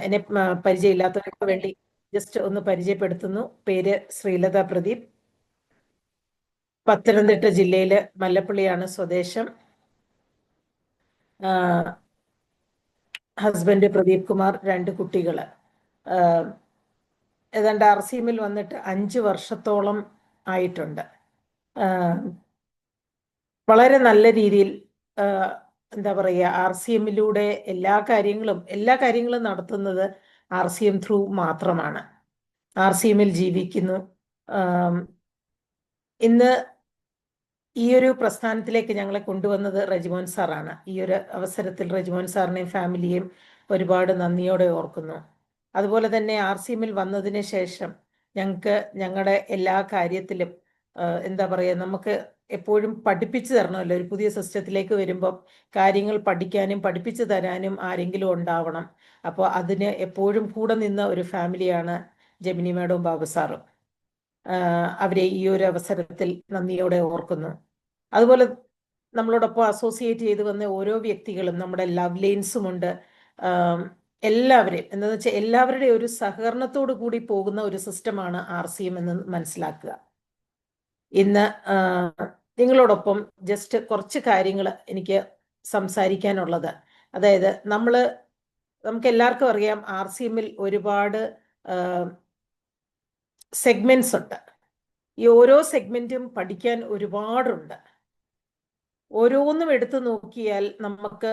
എന്നെ പരിചയമില്ലാത്തവർക്ക് വേണ്ടി ജസ്റ്റ് ഒന്ന് പരിചയപ്പെടുത്തുന്നു. പേര് ശ്രീലത പ്രദീപ്. പത്തനംതിട്ട ജില്ലയില് മല്ലപ്പള്ളിയാണ് സ്വദേശം. ഹസ്ബൻഡ് പ്രദീപ് കുമാർ, 2 കുട്ടികള്. ഏതാണ്ട് RCMിൽ വന്നിട്ട് 5 വർഷത്തോളം ആയിട്ടുണ്ട്. വളരെ നല്ല രീതിയിൽ എന്താ പറയുക, RCMിലൂടെ എല്ലാ കാര്യങ്ങളും നടത്തുന്നത് RCM ത്രൂ മാത്രമാണ്. RCMിൽ ജീവിക്കുന്നു. ഇന്ന് ഈ ഒരു പ്രസ്ഥാനത്തിലേക്ക് ഞങ്ങളെ കൊണ്ടുവന്നത് റെജിമോൻ സാറാണ്. ഈ ഒരു അവസരത്തിൽ റെജിമോൻ സാറിനെയും ഫാമിലിയെയും ഒരുപാട് നന്ദിയോടെ ഓർക്കുന്നു. അതുപോലെ തന്നെ RCMിൽ വന്നതിന് ശേഷം ഞങ്ങൾക്ക് ഞങ്ങളുടെ എല്ലാ കാര്യത്തിലും എന്താ പറയുക, നമുക്ക് എപ്പോഴും പഠിപ്പിച്ചു തരണമല്ലോ. ഒരു പുതിയ സിസ്റ്റത്തിലേക്ക് വരുമ്പോൾ കാര്യങ്ങൾ പഠിക്കാനും പഠിപ്പിച്ചു തരാനും ആരെങ്കിലും ഉണ്ടാവണം. അപ്പോൾ അതിന് എപ്പോഴും കൂടെ നിന്ന ഒരു ഫാമിലിയാണ് ജെമിനി മാഡവും ബാബു സാറും. അവരെ ഈ ഒരു അവസരത്തിൽ നന്ദിയോടെ ഓർക്കുന്നു. അതുപോലെ നമ്മളോടൊപ്പം അസോസിയേറ്റ് ചെയ്ത് വന്ന ഓരോ വ്യക്തികളും, നമ്മുടെ ലവ് ലൈൻസും ഉണ്ട്. എല്ലാവരെയും എന്താണെന്ന് വെച്ചാൽ എല്ലാവരുടെയും ഒരു സഹകരണത്തോടു കൂടി പോകുന്ന ഒരു സിസ്റ്റമാണ് RCM എന്ന് മനസ്സിലാക്കുക. ഇന്ന് നിങ്ങളോടൊപ്പം ജസ്റ്റ് കുറച്ച് കാര്യങ്ങൾ എനിക്ക് സംസാരിക്കാനുള്ളത്, അതായത് നമുക്ക് എല്ലാവർക്കും അറിയാം RCMിൽ ഒരുപാട് സെഗ്മെന്റ്സ് ഉണ്ട്. ഈ ഓരോ സെഗ്മെന്റും പഠിക്കാൻ ഒരുപാടുണ്ട്. ഓരോന്നും എടുത്തു നോക്കിയാൽ നമുക്ക്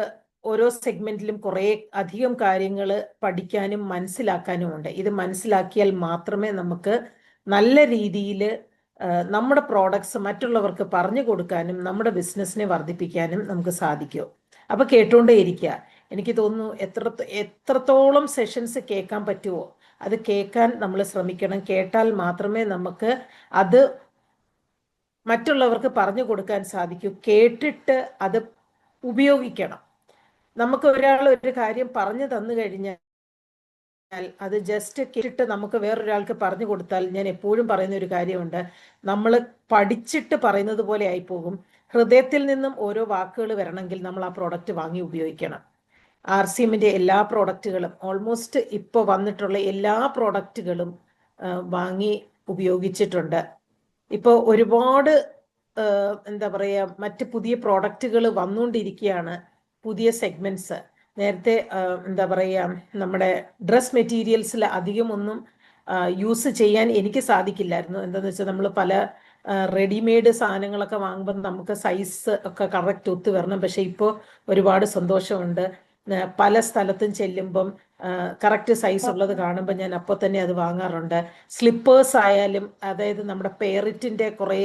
ഓരോ സെഗ്മെന്റിലും കുറേ അധികം കാര്യങ്ങൾ പഠിക്കാനും മനസ്സിലാക്കാനും ഉണ്ട്. ഇത് മനസ്സിലാക്കിയാൽ മാത്രമേ നമുക്ക് നല്ല രീതിയിൽ നമ്മുടെ പ്രോഡക്ട്സ് മറ്റുള്ളവർക്ക് പറഞ്ഞു കൊടുക്കാനും നമ്മുടെ ബിസിനസ്സിനെ വർദ്ധിപ്പിക്കാനും നമുക്ക് സാധിക്കൂ. അപ്പൊ കേട്ടുകൊണ്ടേയിരിക്കുക. എനിക്ക് തോന്നുന്നു എത്രത്തോളം സെഷൻസ് കേൾക്കാൻ പറ്റുമോ അത് കേൾക്കാൻ നമ്മൾ ശ്രമിക്കണം. കേട്ടാൽ മാത്രമേ നമുക്ക് അത് മറ്റുള്ളവർക്ക് പറഞ്ഞു കൊടുക്കാൻ സാധിക്കൂ. കേട്ടിട്ട് അത് ഉപയോഗിക്കണം. നമുക്ക് ഒരാൾ ഒരു കാര്യം പറഞ്ഞു തന്നു കഴിഞ്ഞാൽ അത് ജസ്റ്റ് കേട്ടിട്ട് നമുക്ക് വേറൊരാൾക്ക് പറഞ്ഞു കൊടുത്താൽ, ഞാൻ എപ്പോഴും പറയുന്ന ഒരു കാര്യമുണ്ട്, നമ്മൾ പഠിച്ചിട്ട് പറയുന്നത് പോലെ ആയിപ്പോകും. ഹൃദയത്തിൽ നിന്നും ഓരോ വാക്കുകൾ വരണമെങ്കിൽ നമ്മൾ ആ പ്രോഡക്റ്റ് വാങ്ങി ഉപയോഗിക്കണം. RCMിന്റെ എല്ലാ പ്രോഡക്റ്റുകളും, ഓൾമോസ്റ്റ് ഇപ്പോൾ വന്നിട്ടുള്ള എല്ലാ പ്രോഡക്റ്റുകളും വാങ്ങി ഉപയോഗിച്ചിട്ടുണ്ട്. ഇപ്പോൾ ഒരുപാട് എന്താ പറയുക, മറ്റ് പുതിയ പ്രോഡക്റ്റുകൾ വന്നുകൊണ്ടിരിക്കുകയാണ്. പുതിയ സെഗ്മെന്റ്സ് നേരത്തെ എന്താ പറയുക, നമ്മുടെ ഡ്രസ് മെറ്റീരിയൽസിൽ അധികമൊന്നും യൂസ് ചെയ്യാൻ എനിക്ക് സാധിക്കില്ലായിരുന്നു. എന്താണെന്ന് വെച്ചാൽ നമ്മൾ പല റെഡിമെയ്ഡ് സാധനങ്ങളൊക്കെ വാങ്ങുമ്പോൾ നമുക്ക് സൈസ് ഒക്കെ കറക്റ്റ് ഒത്തു വരണം. പക്ഷെ ഇപ്പോൾ ഒരുപാട് സന്തോഷമുണ്ട്. പല സ്ഥലത്തും ചെല്ലുമ്പം കറക്റ്റ് സൈസ് ഉള്ളത് കാണുമ്പോൾ ഞാൻ അപ്പോൾ തന്നെ അത് വാങ്ങാറുണ്ട്. സ്ലിപ്പേഴ്സ് ആയാലും, അതായത് നമ്മുടെ പേരറ്റിൻ്റെ കുറേ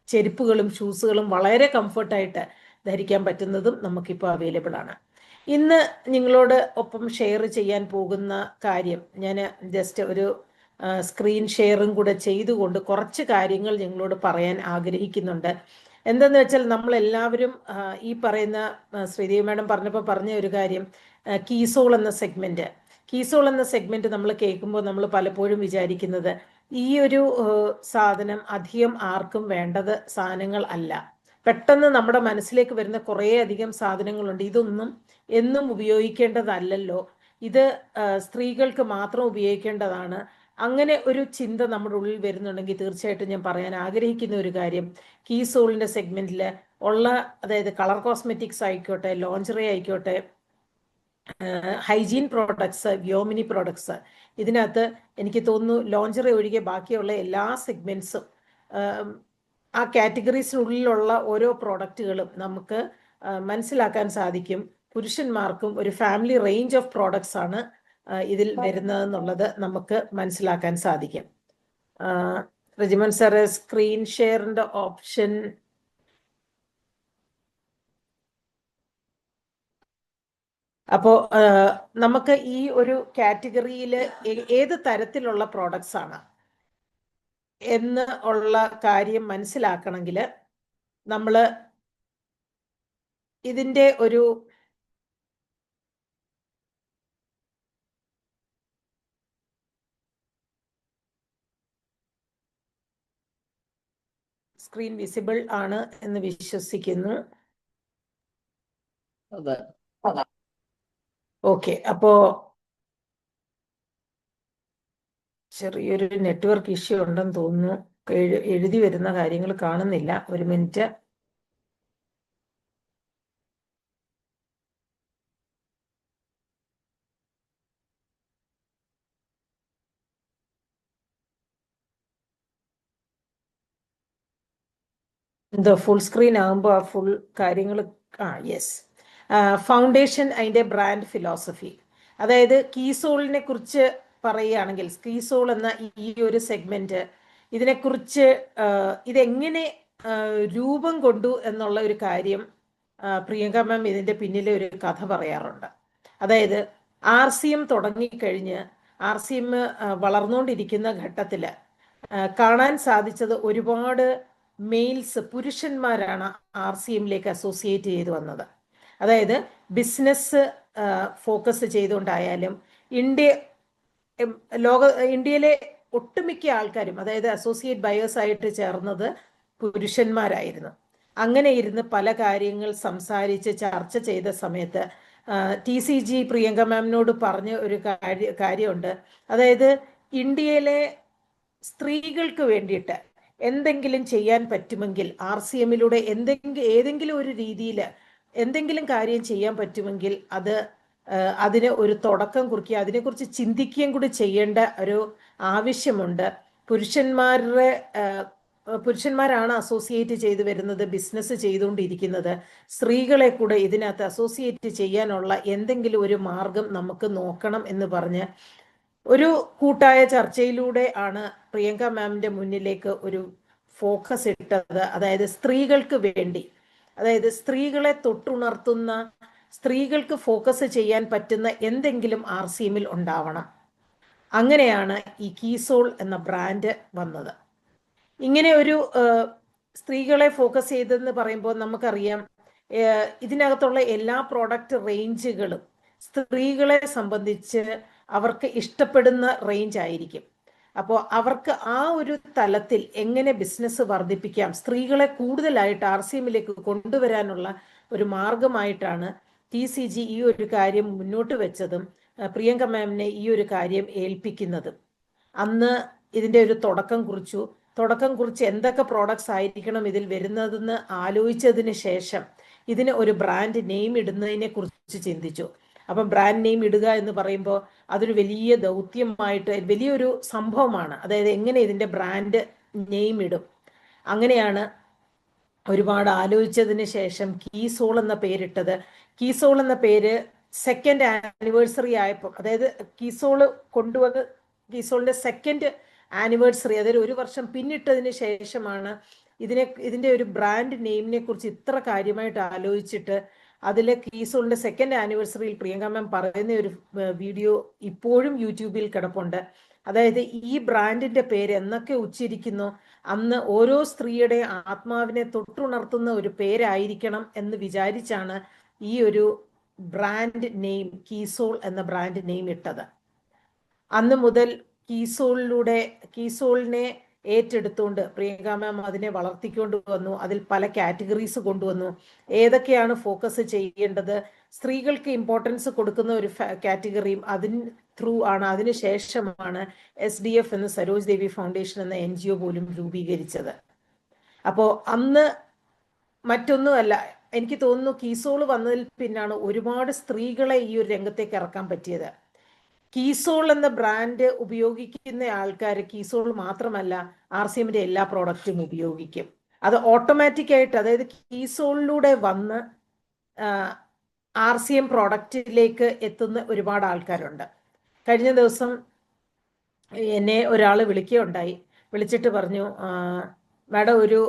ചെരുപ്പുകളും ഷൂസുകളും വളരെ കംഫർട്ടായിട്ട് ധരിക്കാൻ പറ്റുന്നതും നമുക്കിപ്പോൾ അവൈലബിൾ ആണ്. ഇന്ന് നിങ്ങളോട് ഒപ്പം ഷെയർ ചെയ്യാൻ പോകുന്ന കാര്യം, ഞാൻ ജസ്റ്റ് ഒരു സ്ക്രീൻ ഷെയറും കൂടെ ചെയ്തുകൊണ്ട് കുറച്ച് കാര്യങ്ങൾ നിങ്ങളോട് പറയാൻ ആഗ്രഹിക്കുന്നുണ്ട്. എന്തെന്ന് വെച്ചാൽ നമ്മളെല്ലാവരും ഈ പറയുന്ന ശ്രീദേവി മാഡം പറഞ്ഞപ്പോൾ പറഞ്ഞ ഒരു കാര്യം, കീസോൾ എന്ന സെഗ്മെന്റ് നമ്മൾ കേൾക്കുമ്പോൾ നമ്മൾ പലപ്പോഴും വിചാരിക്കുന്നത് ഈ ഒരു സാധനം അധികം ആർക്കും വേണ്ടത് സാധനങ്ങൾ അല്ല. പെട്ടെന്ന് നമ്മുടെ മനസ്സിലേക്ക് വരുന്ന കുറേ അധികം സാധനങ്ങളുണ്ട്. ഇതൊന്നും എന്നും ഉപയോഗിക്കേണ്ടതല്ലല്ലോ, ഇത് സ്ത്രീകൾക്ക് മാത്രം ഉപയോഗിക്കേണ്ടതാണ്. അങ്ങനെ ഒരു ചിന്ത നമ്മുടെ ഉള്ളിൽ വരുന്നുണ്ടെങ്കിൽ തീർച്ചയായിട്ടും ഞാൻ പറയാൻ ആഗ്രഹിക്കുന്ന ഒരു കാര്യം, കീസോളിൻ്റെ സെഗ്മെന്റിൽ ഉള്ള, അതായത് കളർ കോസ്മെറ്റിക്സ് ആയിക്കോട്ടെ, ലോഞ്ചറി ആയിക്കോട്ടെ, ഹൈജീൻ പ്രോഡക്ട്സ്, വ്യോമിനി പ്രോഡക്ട്സ്, ഇതിനകത്ത് എനിക്ക് തോന്നുന്നു ലോഞ്ചറി ഒഴികെ ബാക്കിയുള്ള എല്ലാ സെഗ്മെന്റ്സും, ആ കാറ്റഗറീസിനുള്ളിലുള്ള ഓരോ പ്രോഡക്റ്റുകളും നമുക്ക് മനസ്സിലാക്കാൻ സാധിക്കും. പുരുഷന്മാർക്കും ഒരു ഫാമിലി റേഞ്ച് ഓഫ് പ്രോഡക്ട്സ് ആണ് ഇതിൽ വരുന്നതെന്നുള്ളത് നമുക്ക് മനസ്സിലാക്കാൻ സാധിക്കും. റെജിമൻ സാറ് സ്ക്രീൻ ഷെയറിന്റെ ഓപ്ഷൻ അപ്പോൾ നമുക്ക് ഈ ഒരു കാറ്റഗറിയിൽ ഏത് തരത്തിലുള്ള പ്രോഡക്ട്സ് ആണ് എന്ന് ഉള്ള കാര്യം മനസ്സിലാക്കണമെങ്കിൽ നമ്മൾ ഇതിൻ്റെ ഒരു സ്ക്രീൻ വിസിബിൾ ആണ് എന്ന് വിശ്വസിക്കുന്നു. ഓക്കെ, അപ്പോ ചെറിയൊരു നെറ്റ്വർക്ക് ഇഷ്യൂ ഉണ്ടെന്ന് തോന്നുന്നു. എഴുതി വരുന്ന കാര്യങ്ങൾ കാണുന്നില്ല. ഒരു മിനിറ്റ്. എന്തോ ഫുൾ സ്ക്രീൻ ആകുമ്പോൾ ആ ഫുൾ കാര്യങ്ങൾ. യെസ്. ഫൗണ്ടേഷൻ, അതിൻ്റെ ബ്രാൻഡ് ഫിലോസഫി. അതായത് കീസോളിനെ കുറിച്ച് പറയുകയാണെങ്കിൽ, കീസോൾ എന്ന ഈ ഒരു സെഗ്മെന്റ്, ഇതിനെക്കുറിച്ച് ഇതെങ്ങനെ രൂപം കൊണ്ടു എന്നുള്ള ഒരു കാര്യം പ്രിയങ്ക മാം ഇതിൻ്റെ പിന്നിലെ ഒരു കഥ പറയാറുണ്ട്. അതായത് RCM തുടങ്ങിക്കഴിഞ്ഞ് RCM വളർന്നുകൊണ്ടിരിക്കുന്ന ഘട്ടത്തിൽ കാണാൻ സാധിച്ചത് ഒരുപാട് പുരുഷന്മാരാണ് RCMലേക്ക് അസോസിയേറ്റ് ചെയ്ത് വന്നത്. അതായത് ബിസിനസ് ഫോക്കസ് ചെയ്തുകൊണ്ടായാലും ഇന്ത്യയിലെ ഒട്ടുമിക്ക ആൾക്കാരും, അതായത് അസോസിയേറ്റ് ബയേഴ്സ് ആയിട്ട് ചേർന്നത് പുരുഷന്മാരായിരുന്നു. അങ്ങനെ ഇരുന്ന് പല കാര്യങ്ങൾ സംസാരിച്ച് ചർച്ച ചെയ്ത സമയത്ത് TCG പ്രിയങ്ക മാമിനോട് പറഞ്ഞ ഒരു കാര്യമുണ്ട്. അതായത് ഇന്ത്യയിലെ സ്ത്രീകൾക്ക് വേണ്ടിയിട്ട് എന്തെങ്കിലും ചെയ്യാൻ പറ്റുമെങ്കിൽ, RCMലൂടെ ഏതെങ്കിലും ഒരു രീതിയിൽ എന്തെങ്കിലും കാര്യം ചെയ്യാൻ പറ്റുമെങ്കിൽ അതിന് ഒരു തുടക്കം കുറിക്കുക, അതിനെക്കുറിച്ച് ചിന്തിക്കുകയും കൂടി ചെയ്യേണ്ട ഒരു ആവശ്യമുണ്ട്. പുരുഷന്മാരാണ് അസോസിയേറ്റ് ചെയ്തു വരുന്നത്, ബിസിനസ് ചെയ്തുകൊണ്ടിരിക്കുന്നത്. സ്ത്രീകളെ കൂടെ ഇതിനകത്ത് അസോസിയേറ്റ് ചെയ്യാനുള്ള എന്തെങ്കിലും ഒരു മാർഗം നമുക്ക് നോക്കണം എന്ന് പറഞ്ഞ് ഒരു കൂട്ടായ ചർച്ചയിലൂടെ ആണ് പ്രിയങ്ക മാമിന്റെ മുന്നിലേക്ക് ഒരു ഫോക്കസ് ഇട്ടത്. അതായത് സ്ത്രീകൾക്ക് വേണ്ടി, അതായത് സ്ത്രീകളെ തൊട്ടുണർത്തുന്ന, സ്ത്രീകൾക്ക് ഫോക്കസ് ചെയ്യാൻ പറ്റുന്ന എന്തെങ്കിലും RCMൽ ഉണ്ടാവണം. അങ്ങനെയാണ് ഈ കീസോൾ എന്ന ബ്രാൻഡ് വന്നത്. ഇങ്ങനെ ഒരു സ്ത്രീകളെ ഫോക്കസ് ചെയ്തെന്ന് പറയുമ്പോൾ നമുക്കറിയാം, ഇതിനകത്തുള്ള എല്ലാ പ്രോഡക്റ്റ് റേഞ്ചുകളും സ്ത്രീകളെ സംബന്ധിച്ച് അവർക്ക് ഇഷ്ടപ്പെടുന്ന റേഞ്ച് ആയിരിക്കും. അപ്പോൾ അവർക്ക് ആ ഒരു തലത്തിൽ എങ്ങനെ ബിസിനസ് വർദ്ധിപ്പിക്കാം, സ്ത്രീകളെ കൂടുതലായിട്ട് RCMലേക്ക് കൊണ്ടുവരാനുള്ള ഒരു മാർഗമായിട്ടാണ് TCG ഈ ഒരു കാര്യം മുന്നോട്ട് വെച്ചതും പ്രിയങ്ക മാമിനെ ഈ ഒരു കാര്യം ഏൽപ്പിക്കുന്നതും. അന്ന് ഇതിൻ്റെ ഒരു തുടക്കം കുറിച്ച് എന്തൊക്കെ പ്രോഡക്ട്സ് ആയിരിക്കണം ഇതിൽ വരുന്നതെന്ന് ആലോചിച്ചതിന് ശേഷം ഇതിന് ഒരു ബ്രാൻഡ് നെയിം ഇടുന്നതിനെ കുറിച്ച് ചിന്തിച്ചു. അപ്പം ബ്രാൻഡ് നെയിം ഇടുക എന്ന് പറയുമ്പോൾ അതൊരു വലിയ ദൗത്യമായിട്ട്, വലിയൊരു സംഭവമാണ്. അതായത് എങ്ങനെ ഇതിൻ്റെ ബ്രാൻഡ് നെയിം ഇടും. അങ്ങനെയാണ് ഒരുപാട് ആലോചിച്ചതിന് ശേഷം കീസോൾ എന്ന പേരിട്ടത്. കീസോൾ എന്ന പേര് 2nd ആനിവേഴ്സറി ആയപ്പോൾ, അതായത് കീസോളിന്റെ 2nd ആനിവേഴ്സറി, അതായത് 1 വർഷം പിന്നിട്ടതിന് ശേഷമാണ് ഇതിന്റെ ഒരു ബ്രാൻഡ് നെയിമിനെ കുറിച്ച് ഇത്ര കാര്യമായിട്ട് ആലോചിച്ചിട്ട് അതിലെ കീസോളിന്റെ 2nd ആനിവേഴ്സറിയിൽ പ്രിയങ്ക മാം പറയുന്ന ഒരു വീഡിയോ ഇപ്പോഴും യൂട്യൂബിൽ കിടപ്പുണ്ട്. അതായത് ഈ ബ്രാൻഡിന്റെ പേര് എന്നൊക്കെ ഉച്ചരിക്കുന്നു അന്ന് ഓരോ സ്ത്രീയുടെ ആത്മാവിനെ തൊട്ടുണർത്തുന്ന ഒരു പേരായിരിക്കണം എന്ന് വിചാരിച്ചാണ് ഈ ഒരു ബ്രാൻഡ് നെയിം, കീസോൾ എന്ന ബ്രാൻഡ് നെയിം ഇട്ടത്. അന്ന് മുതൽ കീസോളിനെ ഏറ്റെടുത്തുകൊണ്ട് പ്രിയങ്ക മാം അതിനെ വളർത്തിക്കൊണ്ട് വന്നു. അതിൽ പല കാറ്റഗറീസ് കൊണ്ടുവന്നു. ഏതൊക്കെയാണ് ഫോക്കസ് ചെയ്യേണ്ടത്, സ്ത്രീകൾക്ക് ഇമ്പോർട്ടൻസ് കൊടുക്കുന്ന ഒരു കാറ്റഗറിയും അതിനുശേഷമാണ് SDF എന്ന സരോജ് ദേവി ഫൗണ്ടേഷൻ എന്ന NGO പോലും രൂപീകരിച്ചത്. അപ്പോൾ അന്ന് മറ്റൊന്നുമല്ല, എനിക്ക് തോന്നുന്നു കീസോൾ വന്നതിൽ പിന്നാണ് ഒരുപാട് സ്ത്രീകളെ ഈ ഒരു രംഗത്തേക്ക് ഇറക്കാൻ പറ്റിയത്. കീസോൾ എന്ന ബ്രാൻഡ് ഉപയോഗിക്കുന്ന ആൾക്കാർ കീസോൾ മാത്രമല്ല RCMന്റെ എല്ലാ പ്രോഡക്റ്റും ഉപയോഗിക്കും. അത് ഓട്ടോമാറ്റിക് ആയിട്ട്, അതായത് കീസോളിലൂടെ വന്ന് RCM പ്രോഡക്റ്റിലേക്ക് എത്തുന്ന ഒരുപാട് ആൾക്കാരുണ്ട്. കഴിഞ്ഞ ദിവസം എന്നെ ഒരാൾ വിളിച്ചിട്ട് പറഞ്ഞു, മാഡം ഒരു